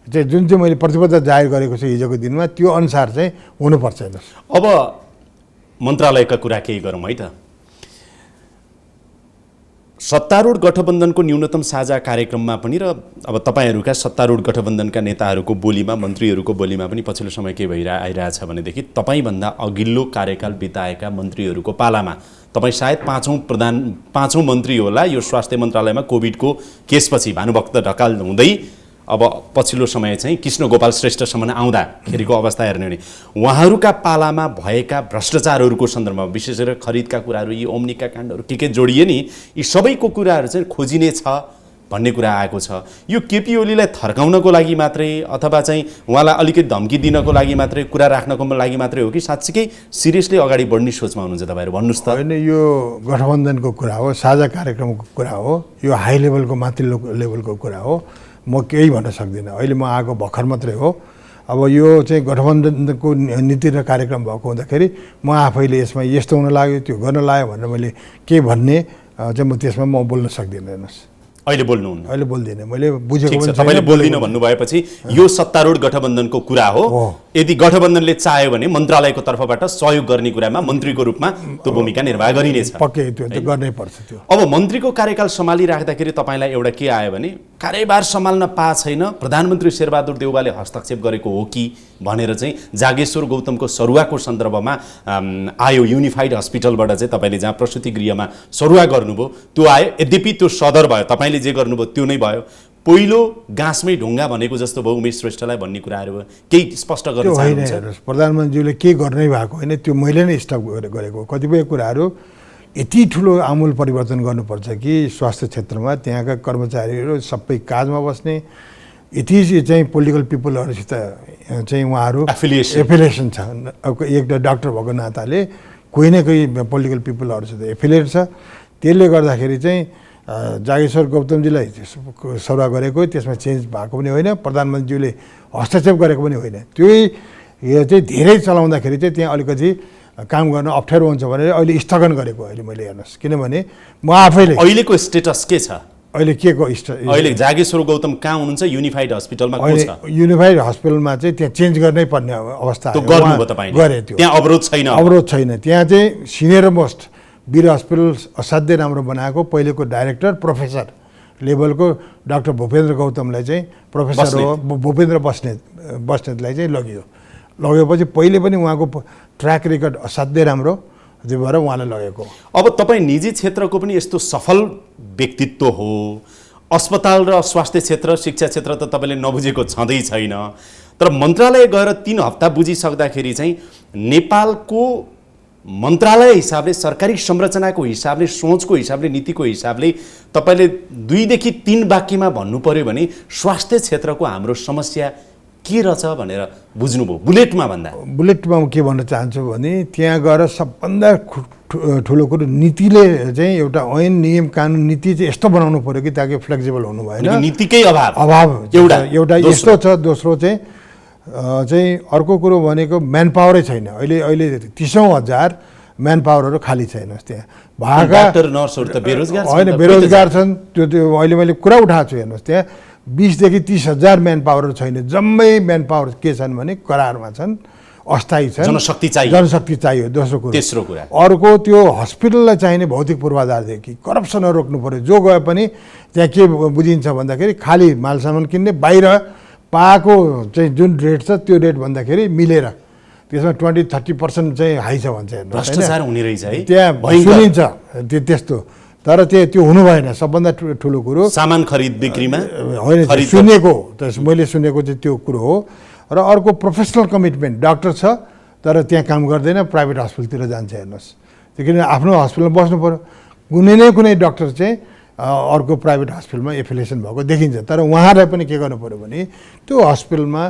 चाहिँ जुन चाहिँ मैले प्रतिबद्धता जाहेर गरेको छु हिजोको दिनमा, त्यो अनुसार चाहिँ हुनुपर्छ। हेर्नुहोस्, अब मन्त्रालयका कुरा केही गरौँ है त। सत्तारूढ गठबन्धनको न्यूनतम साझा कार्यक्रममा पनि र अब तपाईँहरूका सत्तारूढ गठबन्धनका नेताहरूको बोलीमा, मन्त्रीहरूको बोलीमा पनि पछिल्लो समय के आइरहेछ भनेदेखि तपाईँभन्दा अघिल्लो कार्यकाल बिताएका मन्त्रीहरूको पालामा तपाईँ सायद पाँचौँ मन्त्री होला यो स्वास्थ्य मन्त्रालयमा कोभिडको केसपछि भानुभक्त ढकाल हुँदै अब पछिल्लो समय चाहिँ कृष्ण गोपाल श्रेष्ठसम्म आउँदाखेरिको अवस्था हेर्ने भने उहाँहरूका पालामा भएका भ्रष्टाचारहरूको सन्दर्भमा विशेष गरेर खरिदका कुराहरू, यी ओम्निका काण्डहरू के जोडिए नि, यी सबैको कुराहरू चाहिँ खोजिने छ भन्ने कुरा आएको छ। यो केपी ओलीलाई थर्काउनको लागि मात्रै अथवा चाहिँ उहाँलाई अलिकति धम्की दिनको लागि मात्रै, कुरा राख्नको लागि मात्रै हो कि साँच्चीकै सिरियसली अगाडि बढ्ने सोचमा हुनुहुन्छ तपाईँहरू? भन्नुहोस् त। होइन, यो गठबन्धनको कुरा हो, साझा कार्यक्रमको कुरा हो, यो हाई लेभलको माथिल्लो लेभलको कुरा हो। म केही भन्न सक्दिनँ। अहिले म आएको भर्खर मात्रै हो। अब यो चाहिँ गठबन्धनको नीति र कार्यक्रम भएको हुँदाखेरि म आफैले यसमा यस्तो हुन लाग्यो, त्यो गर्न लाग्यो भनेर मैले के भन्ने चाहिँ म त्यसमा म बोल्न सक्दिनँ। हेर्नुहोस्, अहिले बोल्नुहुन्न? अहिले बोल्दिनँ। मैले बुझेको पनि तपाईँले बोल्दिनँ भन्नुभएपछि यो सत्तारूढ गठबन्धनको कुरा हो। यदि गठबन्धनले चाह्यो भने मन्त्रालयको तर्फबाट सहयोग गर्ने कुरामा मन्त्रीको रूपमा त्यो भूमिका निर्वाह गरिनेछ। पक्कै त्यो त गर्नै पर्छ। त्यो अब मन्त्रीको कार्यकाल सम्हालिराख्दाखेरि तपाईँलाई एउटा के आयो भने कार्यभार सम्हाल्न छैन, प्रधानमन्त्री शेरबहादुर देउवाले हस्तक्षेप गरेको हो कि भनेर चाहिँ जागेश्वर गौतमको सरुवाको सन्दर्भमा आयो। युनिफाइड हस्पिटलबाट चाहिँ तपाईँले जहाँ प्रसुति गृहमा सरुवा गर्नुभयो त्यो आयो। यद्यपि त्यो सदर भयो, तपाईँले जे गर्नुभयो त्यो नै भयो। पहिलो गाँसमै ढुङ्गा भनेको जस्तो भयो उमेश श्रेष्ठलाई भन्ने कुराहरू भयो, केही स्पष्ट गर्न चाहनुहुन्छ? हेर्नुहोस्, प्रधानमन्त्रीले के गर्नै भएको होइन, त्यो मैले नै स्टप गरेको। कतिपय कुराहरू यति ठुलो आमूल परिवर्तन गर्नुपर्छ कि स्वास्थ्य क्षेत्रमा त्यहाँका कर्मचारीहरू सबै काजमा बस्ने, यति चाहिँ पोलिटिकल पिपलहरूसित चाहिँ उहाँहरू एफिलिएसन छ। एउटा डाक्टर भएको नाताले कोही न कोही पोलिटिकल पिपलहरूसित एफिलिएट छ। त्यसले गर्दाखेरि चाहिँ जागेश्वर गौतमजीलाई सरुवा गरेको, त्यसमा चेन्ज भएको पनि होइन, प्रधानमन्त्रीले हस्तक्षेप गरेको पनि होइन। त्यही चाहिँ धेरै चलाउँदाखेरि चाहिँ त्यहाँ अलिकति काम गर्न अप्ठ्यारो हुन्छ भनेर अहिले स्थगन गरेको अहिले मैले। हेर्नुहोस्, किनभने म आफैले अहिलेको स्टेटस के छ? अहिले के को अहिले जागेश्वर गौतम कहाँ हुनुहुन्छ? युनिफाइड हस्पिटलमा को छ? युनिफाइड हस्पिटलमा चाहिँ त्यहाँ चेन्ज गर्नै पर्ने अवस्था गर्नुभयो तपाईँले? गरे त्यो। त्यहाँ अवरोध छैन? अवरोध छैन। त्यहाँ चाहिँ सिनियर मोस्ट वीर हस्पिटल असाध्यै राम्रो बनाएको पहिलेको डाइरेक्टर प्रोफेसर लेभलको डाक्टर भूपेन्द्र गौतमलाई चाहिँ प्रोफेसर हो, भूपेन्द्र बस्नेतलाई चाहिँ लगेपछि पहिले पनि उहाँको ट्र्याक रेकर्ड असाध्यै राम्रो त्यो भएर उहाँले लगेको। अब तपाईँ निजी क्षेत्रको पनि यस्तो सफल व्यक्तित्व हो, अस्पताल र स्वास्थ्य क्षेत्र शिक्षा क्षेत्र त तपाईँले नबुझेको छँदै छैन, तर मन्त्रालय गएर 3 हप्ता बुझिसक्दाखेरि चाहिँ नेपालको मन्त्रालय हिसाबले सरकारी संरचनाको हिसाबले सोचको हिसाबले नीतिको हिसाबले तपाईँले 2 देखि 3 वाक्यमा भन्नु पर्यो भने स्वास्थ्य क्षेत्रको हाम्रो समस्या के रहेछ भनेर बुझ्नुभयो बुलेटमा भन्दा? बुलेटमा म के भन्न चाहन्छु भने त्यहाँ गएर सबभन्दा ठुलो कुरो नीतिले चाहिँ एउटा ऐन नियम कानुन नीति चाहिँ यस्तो बनाउनु पर्यो कि ताकि फ्लेक्सिबल हुनु भएन। नीतिकै अभाव एउटा यस्तो छ। दोस्रो चाहिँ अर्को कुरो भनेको म्यान पावरै छैन। अहिले 30,000 म्यान पावरहरू खाली छैनस् त्यहाँ भएका। डाक्टर नर्सहरू त बेरोजगार छन्। होइन, बेरोजगार छन्। त्यो अहिले मैले कुरा उठाएको छु। हेर्नुहोस्, त्यहाँ 20 देखि 30,000 म्यान पावरहरू छैन। जम्मै म्यान पावर के छन् भने करारमा छन्, अस्थायी छन्। जनशक्ति चाहियो। दोस्रो कुरा। तेस्रो कुरा अर्को त्यो हस्पिटललाई चाहिने भौतिक पूर्वाधारदेखि करप्सनहरू रोक्नु पर्यो। जो गए पनि त्यहाँ के बुझिन्छ भन्दाखेरि खालि मालसामान किन्ने, बाहिर पाएको चाहिँ जुन रेट छ त्यो रेट भन्दाखेरि मिलेर त्यसमा 20-30% चाहिँ हाई छ भन्छ। हेर्नु भ्रष्टाचार हुने रहेछ है त्यहाँ सुनिन्छ त्यस्तो। तर त्यो हुनु भएन। सबभन्दा ठुलो कुरो सामान खरिद बिक्रीमा होइन, सुनेको त मैले सुनेको चाहिँ त्यो कुरो हो। र अर्को प्रोफेसनल कमिटमेन्ट। डाक्टर छ तर त्यहाँ काम गर्दैन, प्राइभेट हस्पिटलतिर जान्छ। हेर्नुहोस्, त्यो किन आफ्नो हस्पिटलमा बस्नु पऱ्यो। कुनै डाक्टर चाहिँ अर्को प्राइभेट हस्पिटलमा एफिलिएसन भएको देखिन्छ। तर उहाँलाई पनि के गर्नु पऱ्यो भने त्यो हस्पिटलमा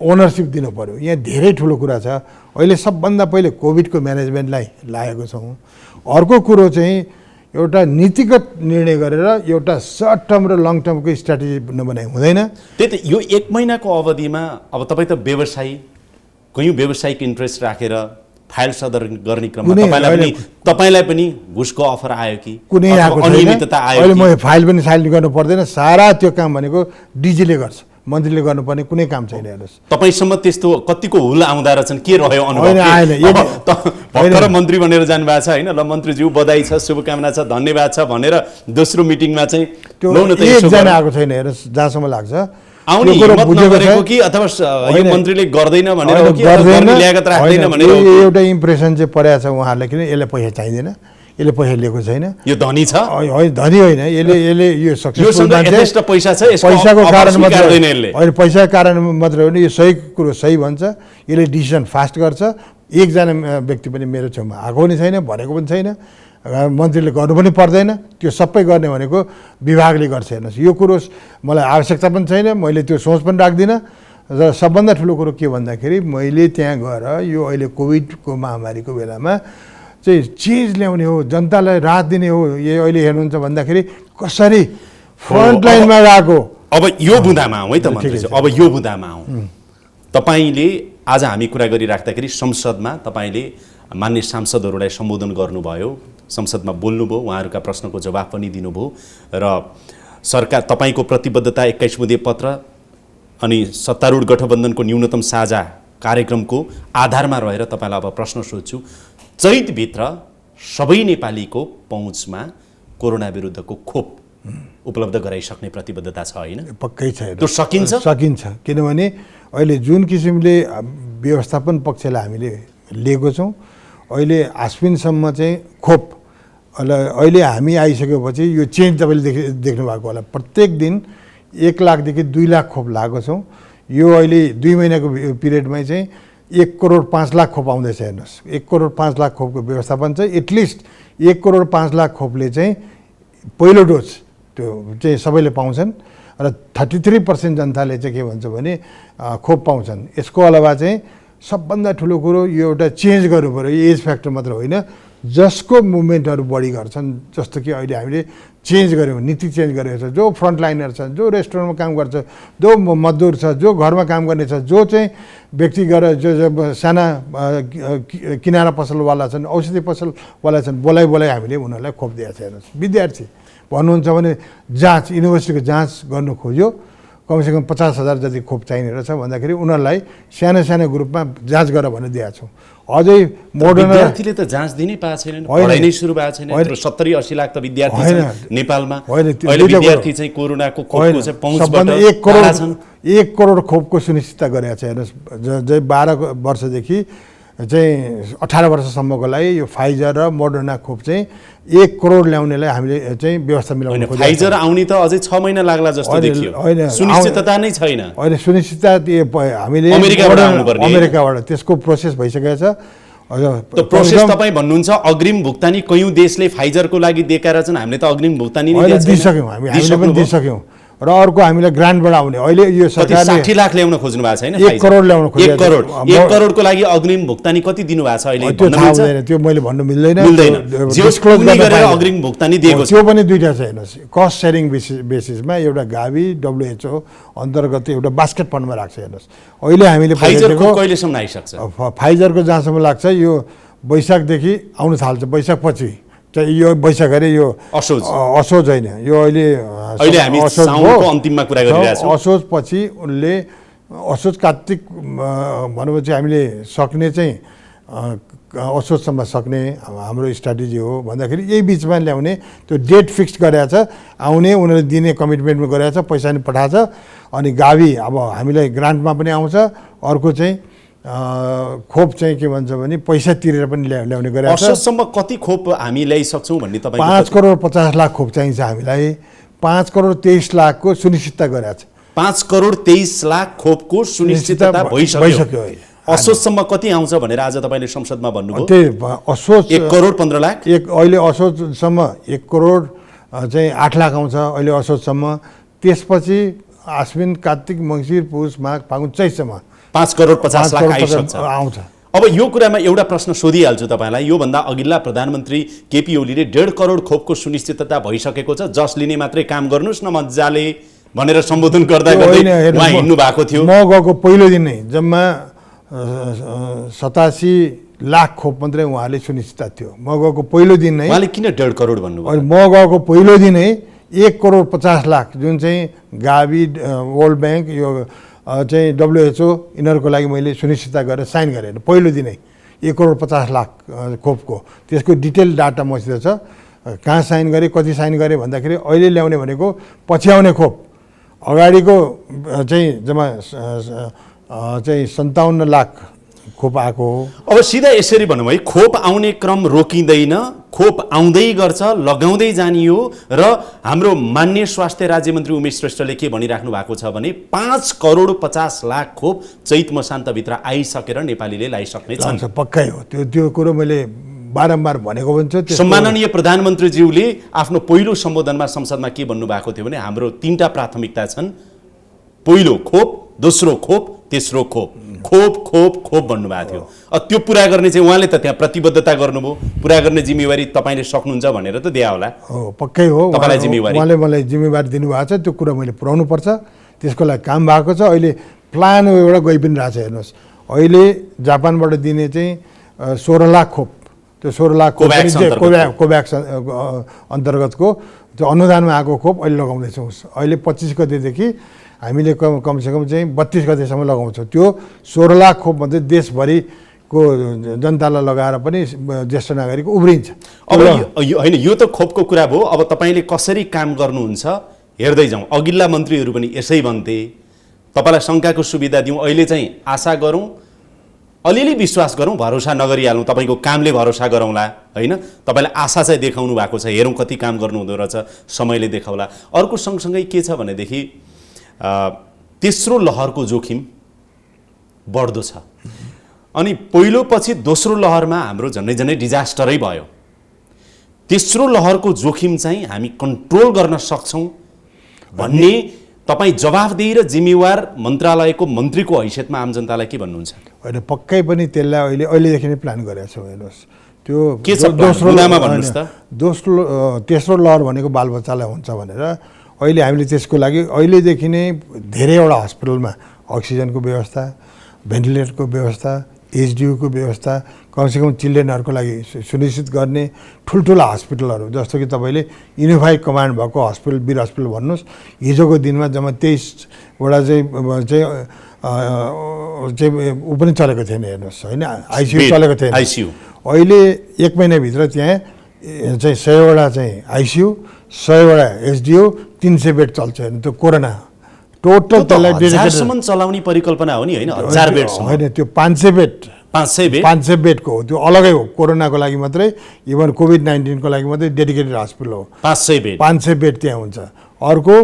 ओनरसिप दिनु पऱ्यो। यहाँ धेरै ठुलो कुरा छ। अहिले सबभन्दा पहिले कोभिडको म्यानेजमेन्टलाई लागेको छौँ। अर्को कुरो चाहिँ एउटा नीतिगत निर्णय गरेर एउटा सर्ट टर्म र लङ टर्मको स्ट्राटेजी नबनाइ हुँदैन। त्यही त यो 1 महिनाको अवधिमा अब तपाईँ त व्यवसायी, कयौँ व्यावसायिक इन्ट्रेस्ट राखेर फाइल सदर गर्ने क्रममा तपाईँलाई पनि घुसको अफर आयो कि कुनै अनियमितता आयो? अहिले म फाइल पनि साइल गर्नु पर्दैन। सारा त्यो काम भनेको डिजीले गर्छ, मन्त्रीले गर्नुपर्ने कुनै काम छैन। हेर्नुहोस्, तपाईँसम्म त्यस्तो कतिको हुल आउँदा रहेछन्? के रह्यो अनुभव? आएन। भर्खर मन्त्री बनेर जानुभएको छ होइन? ल मन्त्रीज्यू बधाई छ, शुभकामना छ, धन्यवाद छ भनेर दोस्रो मिटिङमा चाहिँ एकजना आएको छैन। हेर्नुहोस्, जहाँसम्म लाग्छ आउने हिम्मत नगरेको कि अथवा यो मन्त्रीले गर्दैन भनेर हो कि गर्ने ल्यागत राख्दैन भनेर? एउटा इम्प्रेसन चाहिँ परेको छ उहाँहरूलाई, किन यसलाई पैसा चाहिँदैन, यसले पैसा लिएको छैन। यो धनी छ? होइन, धनी होइन। यसले यो सक्सेसफुल मान्छे, पैसा छ, पैसाको कारण मात्र होइन, पैसाको कारण मात्र होइन। यो सही कुरो सही भन्छ। यसले डिसिजन फास्ट गर्छ। एकजना व्यक्ति पनि मेरो छेउमा आएको पनि छैन, भनेको पनि छैन। मन्त्रीले गर्नु पनि पर्दैन। त्यो सबै गर्ने भनेको विभागले गर्छ। हेर्नुहोस्, यो कुरो मलाई आवश्यकता पनि छैन, मैले त्यो सोच पनि राख्दिनँ। र सबभन्दा ठुलो कुरो के भन्दाखेरि मैले त्यहाँ गएर यो अहिले कोभिडको महामारीको बेलामा चाहिँ चेन्ज ल्याउने हो, जनतालाई राहत दिने हो। यो अहिले हेर्नुहुन्छ भन्दाखेरि कसरी फ्रन्ट लाइनमा गएको। अब यो बुँदामा आउँ है त मन्त्री। अब यो बुँदामा आउँ। तपाईँले आज हामी कुरा गरिराख्दाखेरि संसदमा तपाईँले मान्य सांसदहरूलाई सम्बोधन गर्नुभयो, संसदमा बोल्नुभयो, उहाँहरूका प्रश्नको जवाफ पनि दिनुभयो र सरकार तपाईँको प्रतिबद्धता 21 बुँदे पत्र अनि सत्तारूढ गठबन्धनको न्यूनतम साझा कार्यक्रमको आधारमा रहेर तपाईँलाई अब प्रश्न सोध्छु। चैतभित्र सबै नेपालीको पहुँचमा कोरोना विरुद्धको खोप उपलब्ध गराइसक्ने प्रतिबद्धता छ होइन? पक्कै छ। त्यो सकिन्छ? सकिन्छ। किनभने अहिले जुन किसिमले व्यवस्थापन पक्षलाई हामीले लिएको छौँ, अहिले आश्विनसम्म चाहिँ खोप अहिले हामी आइसकेपछि यो चेन्ज तपाईँले देख्नु भएको होला। प्रत्येक दिन 1 लाखदेखि 2 लाख खोप लागेको छौँ। यो अहिले 2 महिनाको पिरियडमै चाहिँ 1 करोड 5 लाख खोप आउँदैछ। हेर्नुहोस्, 1 करोड 5 लाख खोपको व्यवस्थापन चाहिँ एटलिस्ट 1 करोड 5 लाख खोपले चाहिँ पहिलो डोज त्यो चाहिँ सबैले पाउँछन् र 33% जनताले चाहिँ के भन्छ भने खोप पाउँछन्। यसको अलावा चाहिँ सबभन्दा ठुलो कुरो यो एउटा चेन्ज गर्नु पऱ्यो। यो एज फ्याक्टर मात्र होइन, जसको मुभमेन्टहरू बढी गर्छन्, जस्तो कि अहिले हामीले चेन्ज गऱ्यौँ, नीति चेन्ज गरेको छ। जो फ्रन्टलाइनर छ, जो रेस्टुरेन्टमा काम गर्छ, जो मजदुर छ, जो घरमा काम गर्ने छ, जो चाहिँ व्यक्तिगत जो साना किनारा पसलवाला छन्, औषधि पसलवाला छन्, बोलाइ हामीले उनीहरूलाई खोप दिएको छ। हेर्नुहोस्, विद्यार्थी भन्नुहुन्छ भने जाँच, युनिभर्सिटीको जाँच गर्नु खोज्यो, कमसेकम 50,000 जति खोप चाहिने रहेछ भन्दाखेरि उनीहरूलाई सानो ग्रुपमा जाँच गर भनेर दिएको छौँ। अझै मोडर्न विद्यार्थीले त जाँच दिनै पाएको छैन, पढाइ नै सुरु भएको छैन। 70-80 लाख त विद्यार्थी छन् नेपालमा। अहिले विद्यार्थी चाहिँ कोरोनाको खोपको चाहिँ पहुँचबाट 1 करोड खोपको सुनिश्चितता गरेको छ। हेर्नुहोस्, 12 वर्षदेखि चाहिँ 18 वर्षसम्मको लागि यो फाइजर र मोडर्ना खोप चाहिँ 1 करोड ल्याउनेलाई हामीले चाहिँ व्यवस्था मिलाउनु खोजेको छ। फाइजर आउने त अझै 6 महिना लाग्ला जस्तो देखियो। सुनिश्चितता नै छैन। अहिले सुनिश्चितता हामीले अमेरिकाबाट त्यसको प्रोसेस भइसकेको छ। त्यो प्रोसेस तपाईँ भन्नुहुन्छ अग्रिम भुक्तानी कयौँ देशले फाइजरको लागि दिएका रहेछन्, हामीले त अग्रिम भुक्तानी नै दिइसक्यौँ, हामीले पनि दिइसक्यौँ। र अर्को हामीलाई ग्रान्टबाट आउने अहिले यो सरकारले 60 लाख ल्याउन खोज्नु भएको छैन। 1 करोड ल्याउन खोजेको छ। 1 करोडको लागि अग्रिम भुक्तानी कति दिनु भएको छ अहिले? त्यो मैले भन्नु मिल्दैन। डिस्क्लोज गरेर अग्रिम भुक्तानी दिएको छ। त्यो पनि दुईटा छ हेर्नुहोस्, कस्ट सेयरिङ बेसिसमा एउटा गावी WHO अन्तर्गत एउटा बास्केट फन्डमा राख्छ। हेर्नुहोस् अहिले हामीले फाइजरको कहिलेसम्म आइसक्छ? फाइजरको जहाँसम्म लाग्छ यो वैशाखदेखि आउन थाल्छ, वैशाख पछि यो वैशाख अरे यो असोज होइन, यो अहिले हामी साउनको अन्तिममा कुरा गरिरहेका छौँ। असोज पछि उनले असोज कार्तिक भनेपछि हामीले सक्ने चाहिँ असोजसम्म सक्ने हाम्रो स्ट्राटेजी हो भन्दाखेरि यही बिचमा ल्याउने त्यो डेट फिक्स गरेको छ। आउने उनीहरूले दिने कमिटमेन्टमा गरेको छ, पैसा पनि पठाएको छ। अनि गावी अब हामीलाई ग्रान्टमा पनि आउँछ। अर्को चाहिँ खोप चाहिँ के भन्छ भने पैसा तिरेर पनि ल्याउने गरेको छ। असोजसम्म कति खोप हामी ल्याइसक्छौँ भन्ने तपाईँ? 5 करोड 50 लाख खोप चाहिन्छ हामीलाई। 5 करोड 23 लाखको सुनिश्चितता गरेको छ। 5 करोड 23 लाख खोपको सुनिश्चितता भइसक्यो। असोजसम्म कति आउँछ भनेर आज तपाईँले संसदमा भन्नुभयो? असोज 1 करोड 15 लाख। अहिले असोजसम्म 1 करोड चाहिँ 8 लाख आउँछ अहिले असोजसम्म। त्यसपछि आश्विन कार्तिक मङ्सिर पुष माघ फागुन चैतसम्म 5 करोड 50 लाख आउँछ। अब यो कुरामा एउटा प्रश्न सोधिहाल्छु तपाईँलाई। योभन्दा अघिल्ला प्रधानमन्त्री केपी ओलीले 1.5 करोड खोपको सुनिश्चितता भइसकेको छ, जस लिने मात्रै काम गर्नुहोस् न मजाले भनेर सम्बोधन गर्दा उहाँ हिँड्नु भएको थियो। म गएको पहिलो दिन नै जम्मा 87 लाख खोप मात्रै उहाँले सुनिश्चित थियो। म गएको पहिलो दिन नै उहाँले किन 1.5 करोड भन्नुभयो? म गएको पहिलो दिन नै 1 करोड 50 लाख जुन चाहिँ गावी वर्ल्ड ब्याङ्क यो चाहिँ WHO यिनीहरूको लागि मैले सुनिश्चितता गरेर साइन गरेँ पहिलो दिनै 1 करोड 50 लाख खोपको। त्यसको डिटेल डाटा मसित छ, कहाँ साइन गरेँ कति साइन गरेँ भन्दाखेरि अहिले ल्याउने भनेको पछि आउने खोप, अगाडिको चाहिँ जम्मा चाहिँ 57 लाख खोप आएको हो। अब सिधा यसरी भनौँ है, खोप आउने क्रम रोकिँदैन, खोप आउँदै गर्छ, लगाउँदै जानियो। र हाम्रो माननीय स्वास्थ्य राज्यमन्त्री उमेश श्रेष्ठले के भनिराख्नु भएको छ भने 5 करोड 50 लाख खोप चैत मसान्तभित्र आइसकेर नेपालीले लगाइसक्ने छन्। पक्कै हो, त्यो कुरो मैले बारम्बार भनेको भन्छ। सम्माननीय प्रधानमन्त्रीज्यूले आफ्नो पहिलो सम्बोधनमा संसदमा के भन्नुभएको थियो भने हाम्रो 3टा प्राथमिकता छन्, पहिलो खोप, दोस्रो खोप, तेस्रो खोप। खोप खोप खोप भन्नुभएको थियो। त्यो पुरा गर्ने चाहिँ उहाँले त त्यहाँ प्रतिबद्धता गर्नुभयो, पुरा गर्ने जिम्मेवारी तपाईँले सक्नुहुन्छ भनेर त दिया होला। हो पक्कै हो, तपाईँलाई जिम्मेवारी उहाँले मलाई जिम्मेवारी दिनुभएको छ। त्यो कुरा मैले पुऱ्याउनु पर्छ, त्यसको लागि काम भएको छ। अहिले प्लान एउटा गइ पनि रहेछ। हेर्नुहोस् अहिले जापानबाट दिने चाहिँ 16 लाख खोप, त्यो 16 लाख कोभ्याक्स अन्तर्गतको त्यो अनुदानमा आएको खोप अहिले लगाउँदैछौँ। अहिले 25 गतेदेखि हामीले कमसेकम चाहिँ 32 गतेसम्म लगाउँछौँ। त्यो 16 लाख खोप मात्रै देशभरिको जनतालाई लगाएर पनि ज्येष्ठ नागरिक उब्रिन्छ। अब होइन, यो त खोपको कुरा भयो। अब तपाईँले कसरी काम गर्नुहुन्छ हेर्दै जाउँ। अघिल्ला मन्त्रीहरू पनि यसै भन्थे, तपाईँलाई शङ्काको सुविधा दिउँ, अहिले चाहिँ आशा गरौँ, अलिअलि विश्वास गरौँ, भरोसा नगरिहालौँ, तपाईँको कामले भरोसा गरौँला होइन। तपाईँलाई आशा चाहिँ देखाउनु भएको छ, हेरौँ कति काम गर्नुहुँदो रहेछ, समयले देखाउला। अर्को सँगसँगै के छ भनेदेखि तेस्रो लहरको जोखिम बढ्दो छ। अनि पहिलो पछि दोस्रो लहरमा हाम्रो झन्डै डिजास्टरै भयो। तेस्रो लहरको जोखिम चाहिँ हामी कन्ट्रोल गर्न सक्छौँ भन्ने तपाईँ जवाफदेही र जिम्मेवार मन्त्रालयको मन्त्रीको हैसियतमा आम जनतालाई के भन्नुहुन्छ? होइन पक्कै पनि त्यसलाई अहिलेदेखि नै प्लान गरेका छौँ। हेर्नुहोस् त्यो के छ भन्नुहोस् त। तेस्रो लहर भनेको बालबच्चालाई हुन्छ भनेर अहिले हामीले त्यसको लागि अहिलेदेखि नै धेरैवटा हस्पिटलमा अक्सिजनको व्यवस्था, भेन्टिलेटरको व्यवस्था, एचडियूको व्यवस्था, कमसेकम चिल्ड्रेनहरूको लागि सुनिश्चित गर्ने ठुल्ठुला हस्पिटलहरू, जस्तो कि तपाईँले युनिफाइड कमान्ड भएको हस्पिटल, वीर हस्पिटल भन्नुहोस्, हिजोको दिनमा जम्मा 23वटा चाहिँ ऊ पनि चलेको थिएन। हेर्नुहोस् होइन, आइसियु चलेको थिएन। अहिले 1 महिनाभित्र त्यहाँ चाहिँ 100वटा चाहिँ आइसियु, 100वटा एचडियू, 300 बेड चल्छ। हेर्नु त्यो कोरोना टोटल त्यसलाई डेडिकेटेडसम्म चलाउने परिकल्पना हो नि होइन, 1000 बेडसम्म होइन, त्यो 500 बेड 500 बेड 500 बेडको हो, त्यो अलगै हो, कोरोनाको लागि मात्रै, इभन कोभिड-19 को लागि मात्रै डेडिकेटेड हस्पिटल हो। 500 बेड 500 बेड त्यहाँ हुन्छ। अर्को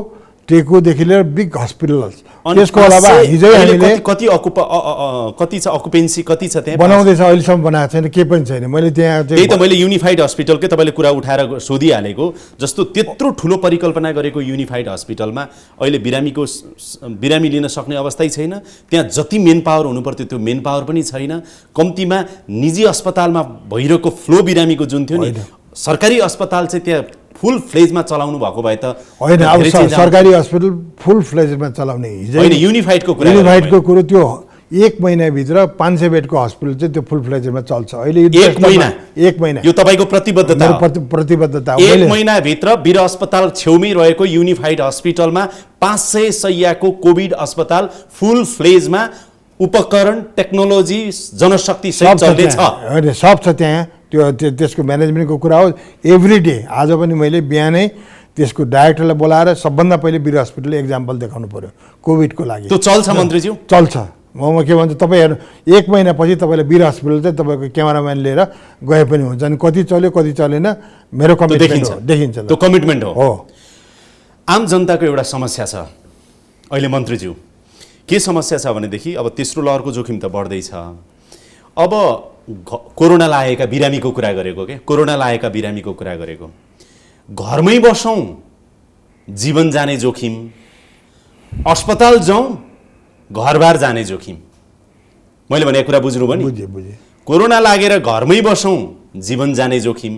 टेकोदेखि लिएर बिग हस्पिटल्स। अनि त्यसको अलावा 500 हिजै अहिले हामीले कति छ अकुपेन्सी कति छ त्यहाँ? बनाउँदैछ, अहिलेसम्म बनाएको छैन, केही पनि छैन। मैले त्यहाँ त्यही त मैले युनिफाइड हस्पिटलकै तपाईँले कुरा उठाएर सोधिहालेको जस्तो त्यत्रो ठुलो परिकल्पना गरेको युनिफाइड हस्पिटलमा अहिले बिरामी लिन सक्ने अवस्थै छैन। त्यहाँ जति मेन पावर हुनुपर्थ्यो त्यो मेन पावर पनि छैन। कम्तीमा निजी अस्पतालमा भइरहेको फ्लो बिरामीको जुन थियो नि, सरकारी अस्पताल चाहिँ त्यहाँ फुल फ्लेजमा चलाउनु भएको भए त होइन। अब सरकारी हस्पिटल फुल फ्लेजमा चलाउने हिजै होइन, युनिफाइडको कुरो त्यो 1 महिनाभित्र 500 बेडको हस्पिटल चाहिँ त्यो फुल फ्लेजमा चल्छ। अहिले 1 महिना यो तपाईँको प्रतिबद्धता हो। प्रतिबद्धता 1 महिनाभित्र वीर अस्पताल छेउमै रहेको युनिफाइड हस्पिटलमा 500 शैय्याको कोभिड अस्पताल फुल फ्लेजमा उपकरण टेक्नोलोजी जनशक्ति सहित चल्दैछ। होइन, सब छ त्यहाँ। त्यसको म्यानेजमेन्टको कुरा हो। एभ्री डे आज पनि मैले बिहानै त्यसको डाइरेक्टरलाई बोलाएर सबभन्दा पहिले वीर हस्पिटल एक्जाम्पल देखाउनु पर्यो कोभिडको लागि। त्यो चल्छ मन्त्रीज्यू? चल्छ। म के भन्छु, तपाईँ हेर्नु 1 महिनापछि तपाईँले वीर हस्पिटल चाहिँ तपाईँको क्यामेराम्यान लिएर गए पनि हुन्छ। अनि कति चल्यो कति चलेन मेरो कमिटमेन्ट हो, देखिन्छ। त्यो कमिटमेन्ट हो। आम जनताको एउटा समस्या छ अहिले मन्त्रीज्यू, के समस्या छ भनेदेखि अब तेस्रो लहरको जोखिम त बढ्दैछ। अब कोरोना लागेका बिरामीको कुरा गरेको के, कोरोना लागेका बिरामीको कुरा गरेको, घरमै बसौँ जीवन जाने जोखिम, अस्पताल जाउँ घरबार जाने जोखिम। मैले भनेको कुरा बुझ्नु भयो नि? बुझेँ। कोरोना लागेर घरमै बसौँ जीवन जाने जोखिम,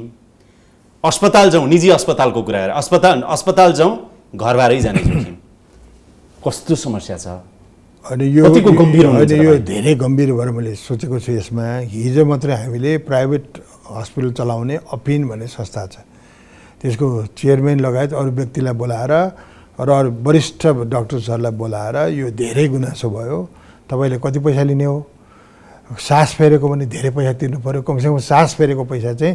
अस्पताल जाउँ, निजी अस्पतालको कुरा गरेर अस्पताल जाउँ घरबारै जाने जोखिम। कस्तो समस्या छ? अनि यो धेरै गम्भीर भएर मैले सोचेको छु। यसमा हिजो मात्रै हामीले प्राइभेट हस्पिटल चलाउने अपिन भन्ने संस्था छ, त्यसको चेयरम्यान लगायत अरू व्यक्तिलाई बोलाएर र अरू वरिष्ठ डाक्टर्सहरूलाई बोलाएर यो धेरै गुनासो भयो। तपाईँले कति पैसा लिने हो? सास फेरेको भने धेरै पैसा तिर्नु पऱ्यो। कमसेकम सास फेरेको पैसा चाहिँ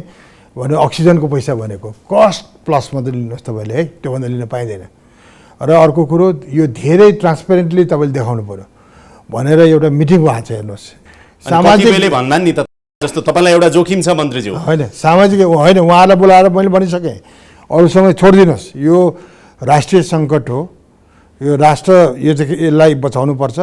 भने अक्सिजनको पैसा भनेको कस्ट प्लस मात्रै लिनुहोस् तपाईँले, है, त्योभन्दा लिन पाइँदैन। र अर्को कुरो, यो धेरै ट्रान्सपेरेन्टली तपाईँले देखाउनु पऱ्यो भनेर एउटा मिटिङ भएको छ। हेर्नुहोस्, सामाजिक भन्दा नि त जस्तो तपाईँलाई एउटा जोखिम छ मन्त्रीज्यू। होइन, सामाजिक होइन, उहाँलाई बोलाएर मैले भनिसकेँ अरूसँग छोडिदिनुहोस्, यो राष्ट्रिय सङ्कट हो, यो राष्ट्र यो चाहिँ यसलाई बचाउनुपर्छ।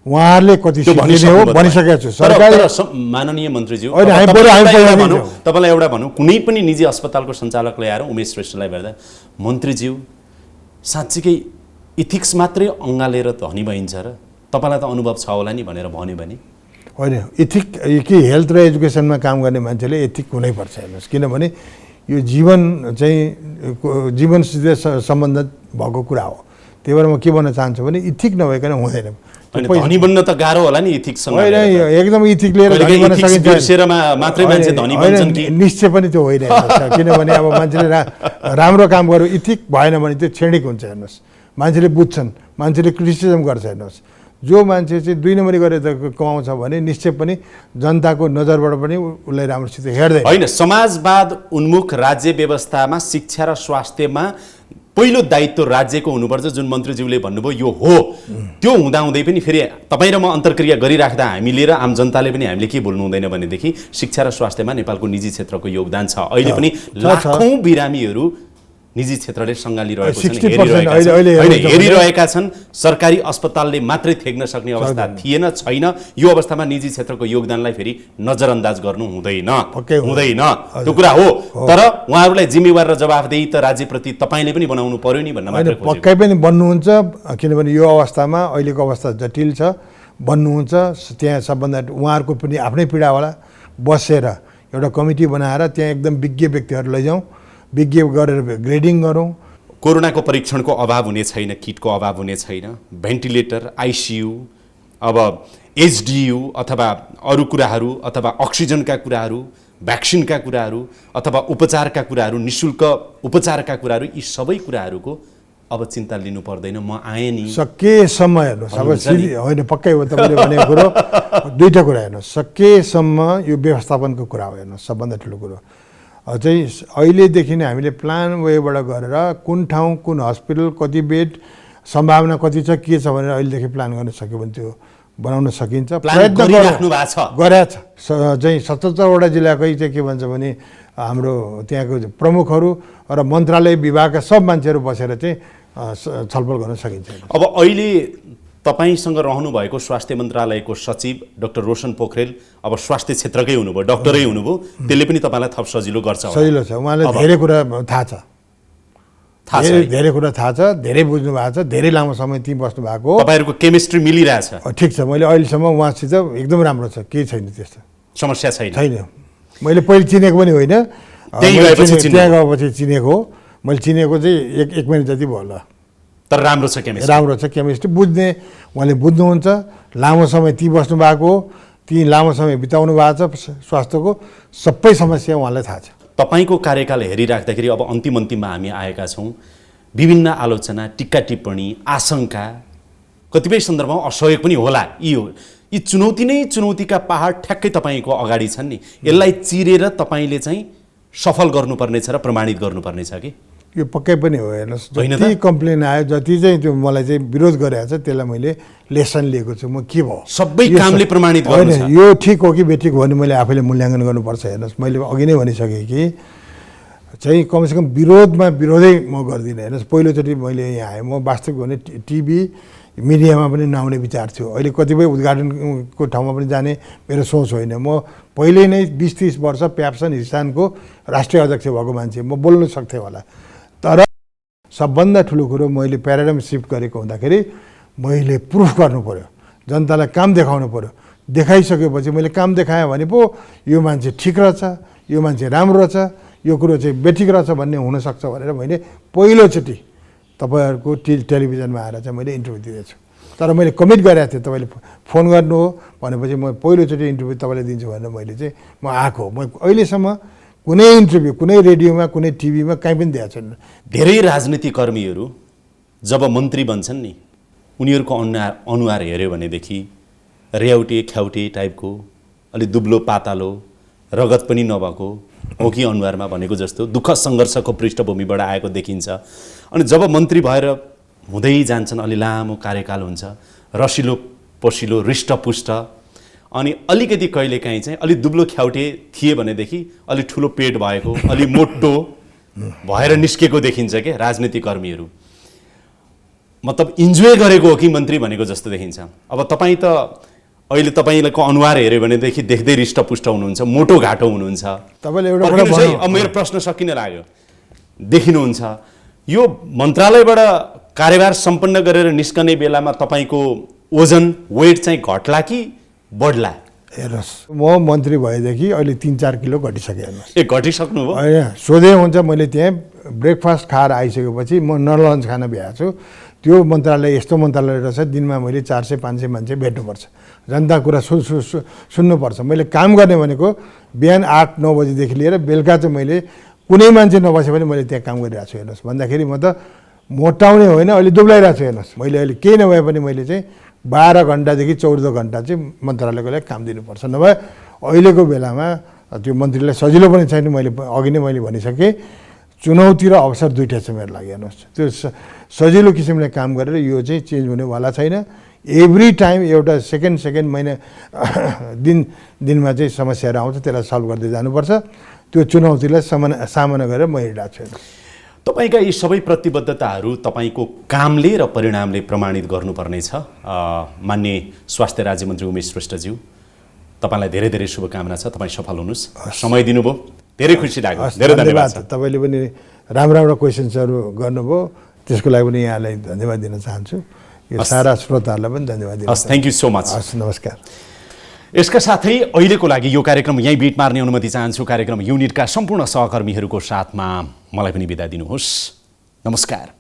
उहाँहरूले कति दिने हो भनिसकेको छु। सरकारी माननीय मन्त्रीज्यू, तपाईँलाई एउटा भनौँ, कुनै पनि निजी अस्पतालको सञ्चालक ल्याएर उमेश श्रेष्ठलाई भेट्दा मन्त्रीज्यू साँच्चीकै इथिक्स मात्रै अँगालेर धनी भइन्छ र तपाईँलाई त अनुभव छ होला नि भनेर भन्यो भने? होइन, इथिक कि हेल्थ र एजुकेसनमा काम गर्ने मान्छेले एथिक हुनैपर्छ। हेर्नुहोस्, किनभने यो जीवन चाहिँ जीवनसित सम्बन्धित भएको कुरा हो। त्यही भएर म के भन्न चाहन्छु भने इथिक नभइकन हुँदैन। धनी बन्न त गाह्रो होला नि इथिक्ससँग? होइन, एकदम इथिक लिएर धनी बन्न सकिन्छ मात्रै मान्छे धनी बन्छन् कि? निश्चय पनि त्यो होइन। किनभने अब मान्छेले राम्रो काम गर्यो, इथिक भएन भने त्यो क्षणिक हुन्छ। हेर्नुहोस्, मान्छेले बुझ्छन्, मान्छेले क्रिटिसिजम गर्छ। हेर्नुहोस्, जो मान्छे चाहिँ 2 नम्बरी गरेर कमाउँछ भने निश्चय पनि जनताको नजरबाट पनि उसलाई राम्रोसित हेर्दैन। होइन, समाजवाद उन्मुख राज्य व्यवस्थामा शिक्षा र स्वास्थ्यमा पहिलो दायित्व राज्यको हुनुपर्छ, जुन मन्त्रीज्यूले भन्नुभयो यो हो। त्यो हुँदाहुँदै पनि फेरि तपाईँ र म अन्तर्क्रिया गरिराख्दा हामीले र आम जनताले पनि हामीले के बोल्नु हुँदैन भनेदेखि शिक्षा र स्वास्थ्यमा नेपालको निजी क्षेत्रको योगदान छ। अहिले पनि लाखौँ बिरामीहरू निजी क्षेत्रले सङ्गालिरहेको छन्, हेरिरहेका छन्। सरकारी अस्पतालले मात्रै थेग्न सक्ने अवस्था थिएन, छैन। यो अवस्थामा निजी क्षेत्रको योगदानलाई फेरि नजरअन्दाज गर्नु हुँदैन। त्यो कुरा हो। तर उहाँहरूलाई जिम्मेवार र जवाफदेही त राज्यप्रति तपाईँले पनि बनाउनु पर्यो नि भन्न मात्रै खोजेको। पक्कै पनि बन्नुहुन्छ, किनभने यो अवस्थामा अहिलेको अवस्था जटिल छ। बन्नुहुन्छ, त्यहाँ सबभन्दा उहाँहरूको पनि आफ्नै पीडा होला। बसेर एउटा कमिटी बनाएर त्यहाँ एकदम विज्ञ व्यक्तिहरू लैजाउँ, विज्ञ गरेर ग्रेडिङ गरौँ। कोरोनाको परीक्षणको अभाव हुने छैन, किटको अभाव हुने छैन, भेन्टिलेटर, आइसियु, अब एचडियु अथवा अरू कुराहरू अथवा अक्सिजनका कुराहरू, भ्याक्सिनका कुराहरू अथवा उपचारका कुराहरू, निःशुल्क उपचारका कुराहरू, यी सबै कुराहरूको अब चिन्ता लिनु पर्दैन। म आएँ नि सकेसम्म हेर्नुहोस्, अब होइन पक्कै हो तपाईँले भनेको कुरो। दुईवटा कुरा हेर्नुहोस्, सकेसम्म यो व्यवस्थापनको कुरा हो। हेर्नुहोस्, सबभन्दा ठुलो कुरो चाहिँ अहिलेदेखि नै हामीले प्लान वेबाट गरेर कुन ठाउँ, कुन हस्पिटल, कति बेड, सम्भावना कति छ, के छ भनेर अहिलेदेखि प्लान गर्न सक्यो भने त्यो बनाउन सकिन्छ। प्लान गरिराख्नु भएको छ। गरेछ चाहिँ 77वटा जिल्लाकै चाहिँ के भन्छ भने हाम्रो त्यहाँको प्रमुखहरू र मन्त्रालय विभागका सब मान्छेहरू बसेर चाहिँ छलफल गर्न सकिन्छ। अब अहिले तपाईसँग रहनुभएको स्वास्थ्य मन्त्रालयको सचिव डाक्टर रोशन पोखरेल अब स्वास्थ्य क्षेत्रकै हुनुभयो, डक्टरै हुनुभयो, त्यसले पनि तपाईँलाई थप सजिलो गर्छ होला। सजिलो छ, उहाँलाई धेरै कुरा थाहा छ, धेरै कुरा थाहा छ, धेरै बुझ्नु भएको छ, धेरै लामो समय त्यहीँ बस्नु भएको। तपाईँहरूको केमिस्ट्री मिलिरहेछ? ठिक छ, मैले अहिलेसम्म उहाँसित एकदम राम्रो छ, केही छैन, त्यस्तो समस्या छैन। मैले पहिले चिनेको पनि होइन, त्यहाँ गएपछि चिनेको हो। मैले चिनेको चाहिँ एक महिना जति भयो होला। तर राम्रो छ केमिस्ट्री? राम्रो छ केमिस्ट्री, बुझ्ने, उहाँले बुझ्नुहुन्छ, लामो समय त्यहीँ बस्नु भएको हो, त्यहीँ लामो समय बिताउनु भएको छ, स्वास्थ्यको सबै समस्या उहाँलाई थाहा छ। तपाईँको कार्यकाल हेरिराख्दाखेरि अब अन्तिममा हामी आएका छौँ, विभिन्न आलोचना, टिक्का टिप्पणी, आशंका, कतिपय सन्दर्भमा असहयोग पनि होला। यी चुनौती नै चुनौतीका पहाड ठ्याक्कै तपाईँको अगाडि छन् नि, यसलाई चिरेर तपाईँले चाहिँ सफल गर्नुपर्नेछ र प्रमाणित गर्नुपर्नेछ कि? यो पक्कै पनि हो। हेर्नुहोस्, जति कम्प्लेन आयो, जति चाहिँ त्यो मलाई चाहिँ विरोध गरेको छ, त्यसलाई मैले लेसन लिएको छु। म के भयो, सबै कामले प्रमाणित गर्नु छ। यो ठिक हो कि बेठिक हो भने मैले आफैले मूल्याङ्कन गर्नुपर्छ। हेर्नुहोस्, मैले अघि नै भनिसकेँ कि चाहिँ कमसेकम विरोधै म गर्दिनँ। हेर्नुहोस्, पहिलोचोटि मैले यहाँ आएँ, म वास्तविक भने टिभी मिडियामा पनि नआउने विचार थियो। अहिले कतिपय उद्घाटनको ठाउँमा पनि जाने मेरो सोच होइन। म पहिले नै 20-30 वर्ष प्याप्सन हिसानको राष्ट्रिय अध्यक्ष भएको मान्छे, म बोल्नु सक्थेँ होला। तर सबभन्दा ठुलो कुरो, मैले प्याराडाइम सिफ्ट गरेको हुँदाखेरि मैले प्रुफ गर्नु पऱ्यो, जनतालाई काम देखाउनु पऱ्यो। देखाइसकेपछि मैले काम देखाएँ भने पो यो मान्छे ठिक रहेछ, यो मान्छे राम्रो रहेछ, यो कुरो चाहिँ बेठिक रहेछ भन्ने हुनसक्छ भनेर मैले पहिलोचोटि तपाईँहरूको टेलिभिजनमा आएर चाहिँ मैले इन्टरभ्यू दिँदैछु। तर मैले कमिट गरेको थिएँ, तपाईँले फोन गर्नु हो भनेपछि म पहिलोचोटि इन्टरभ्यू तपाईँलाई दिन्छु भनेर मैले चाहिँ म आएको। म अहिलेसम्म कुनै इन्टरभ्यू, कुनै रेडियोमा, कुनै टिभीमा कहीँ पनि दिएको छैन। धेरै राजनीतिक कर्मीहरू जब मन्त्री बन्छन् नि, उनीहरूको अनुहार हेऱ्यो भनेदेखि रेउटे ख्याउटे टाइपको, अलिक दुब्लो पातालो, रगत पनि नभएको हो कि अनुहारमा भनेको जस्तो दुःख सङ्घर्षको पृष्ठभूमिबाट आएको देखिन्छ। अनि जब मन्त्री भएर हुँदै जान्छन्, अलि लामो कार्यकाल हुन्छ, रसिलो पसिलो हृष्टपुष्ट, अनि अलिकति कहिलेकाहीँ चाहिँ अलिक दुब्लो ख्याउटे थिए भनेदेखि अलिक ठुलो पेट भएको, अलिक मोटो भएर निस्केको देखिन्छ क्या राजनीतिक कर्मीहरू। मतलब इन्जोय गरेको हो कि मन्त्री भनेको जस्तो देखिन्छ। अब तपाईँ त अहिले तपाईँको अनुहार हेऱ्यो भनेदेखि देख्दै हृष्टपुष्ट हुनुहुन्छ, मोटो घाटो हुनुहुन्छ। तपाईँले एउटा अब मेरो प्रश्न सकिन लाग्यो, देखिनुहुन्छ यो मन्त्रालयबाट कार्यभार सम्पन्न गरेर निस्कने बेलामा तपाईँको वजन वेट चाहिँ घट्ला कि बढ्ला? हेर्नुहोस्, म मन्त्री भएदेखि अहिले 3-4 किलो घटिसकेँ। हेर्नुहोस्, घटिसक्नु भयो? होइन, सोधे हुन्छ। मैले त्यहाँ ब्रेकफास्ट खाएर आइसकेपछि म लन्च खान भ्याएको छु। त्यो मन्त्रालय यस्तो मन्त्रालय रहेछ, दिनमा मैले 400-500 मान्छे भेट्नुपर्छ, जनता कुरा सुन्नुपर्छ। मैले काम गर्ने भनेको बिहान 8-9 बजीदेखि लिएर बेलुका चाहिँ मैले कुनै मान्छे नबसे पनि मैले त्यहाँ काम गरिरहेको छु। हेर्नुहोस्, भन्दाखेरि म त मोटाउने होइन, अहिले दुब्लाइरहेको छु। हेर्नुहोस्, मैले अहिले केही नभए पनि मैले चाहिँ 12 घन्टादेखि 14 घन्टा चाहिँ मन्त्रालयको लागि काम दिनुपर्छ। नभए अहिलेको बेलामा त्यो मन्त्रीलाई सजिलो पनि छैन। मैले अघि नै मैले भनिसकेँ, चुनौती र अवसर दुइटै छ मेरो लागि। हेर्नुहोस्, त्यो सजिलो किसिमले काम गरेर यो चाहिँ चेन्ज हुनेवाला छैन। एभ्री टाइम एउटा सेकेन्ड महिना दिनमा चाहिँ समस्याहरू आउँछ, त्यसलाई सल्भ गर्दै जानुपर्छ। त्यो चुनौतीलाई सामना गरेर म हिँडिरहेको छु। तपाईँका यी सबै प्रतिबद्धताहरू तपाईँको कामले र परिणामले प्रमाणित गर्नुपर्नेछ। मान्य स्वास्थ्य राज्यमन्त्री उमेश श्रेष्ठज्यू, तपाईँलाई धेरै धेरै शुभकामना छ। तपाईँ सफल हुनुहोस्। समय दिनुभयो, धेरै खुसी लाग्यो। धेरै धन्यवाद। तपाईँले पनि राम्रो क्वेसन्सहरू गर्नुभयो, त्यसको लागि पनि यहाँलाई धन्यवाद दिन चाहन्छु। यो सारा श्रोताहरूलाई पनि धन्यवाद दिन चाहन्छु। Thank you so much. नमस्कार। यसका साथै अहिलेको लागि यो कार्यक्रम यहीँ बिट मार्ने अनुमति चाहन्छु। कार्यक्रम युनिटका सम्पूर्ण सहकर्मीहरूको साथमा मलाई पनि बिदा दिनुहोस्। नमस्कार।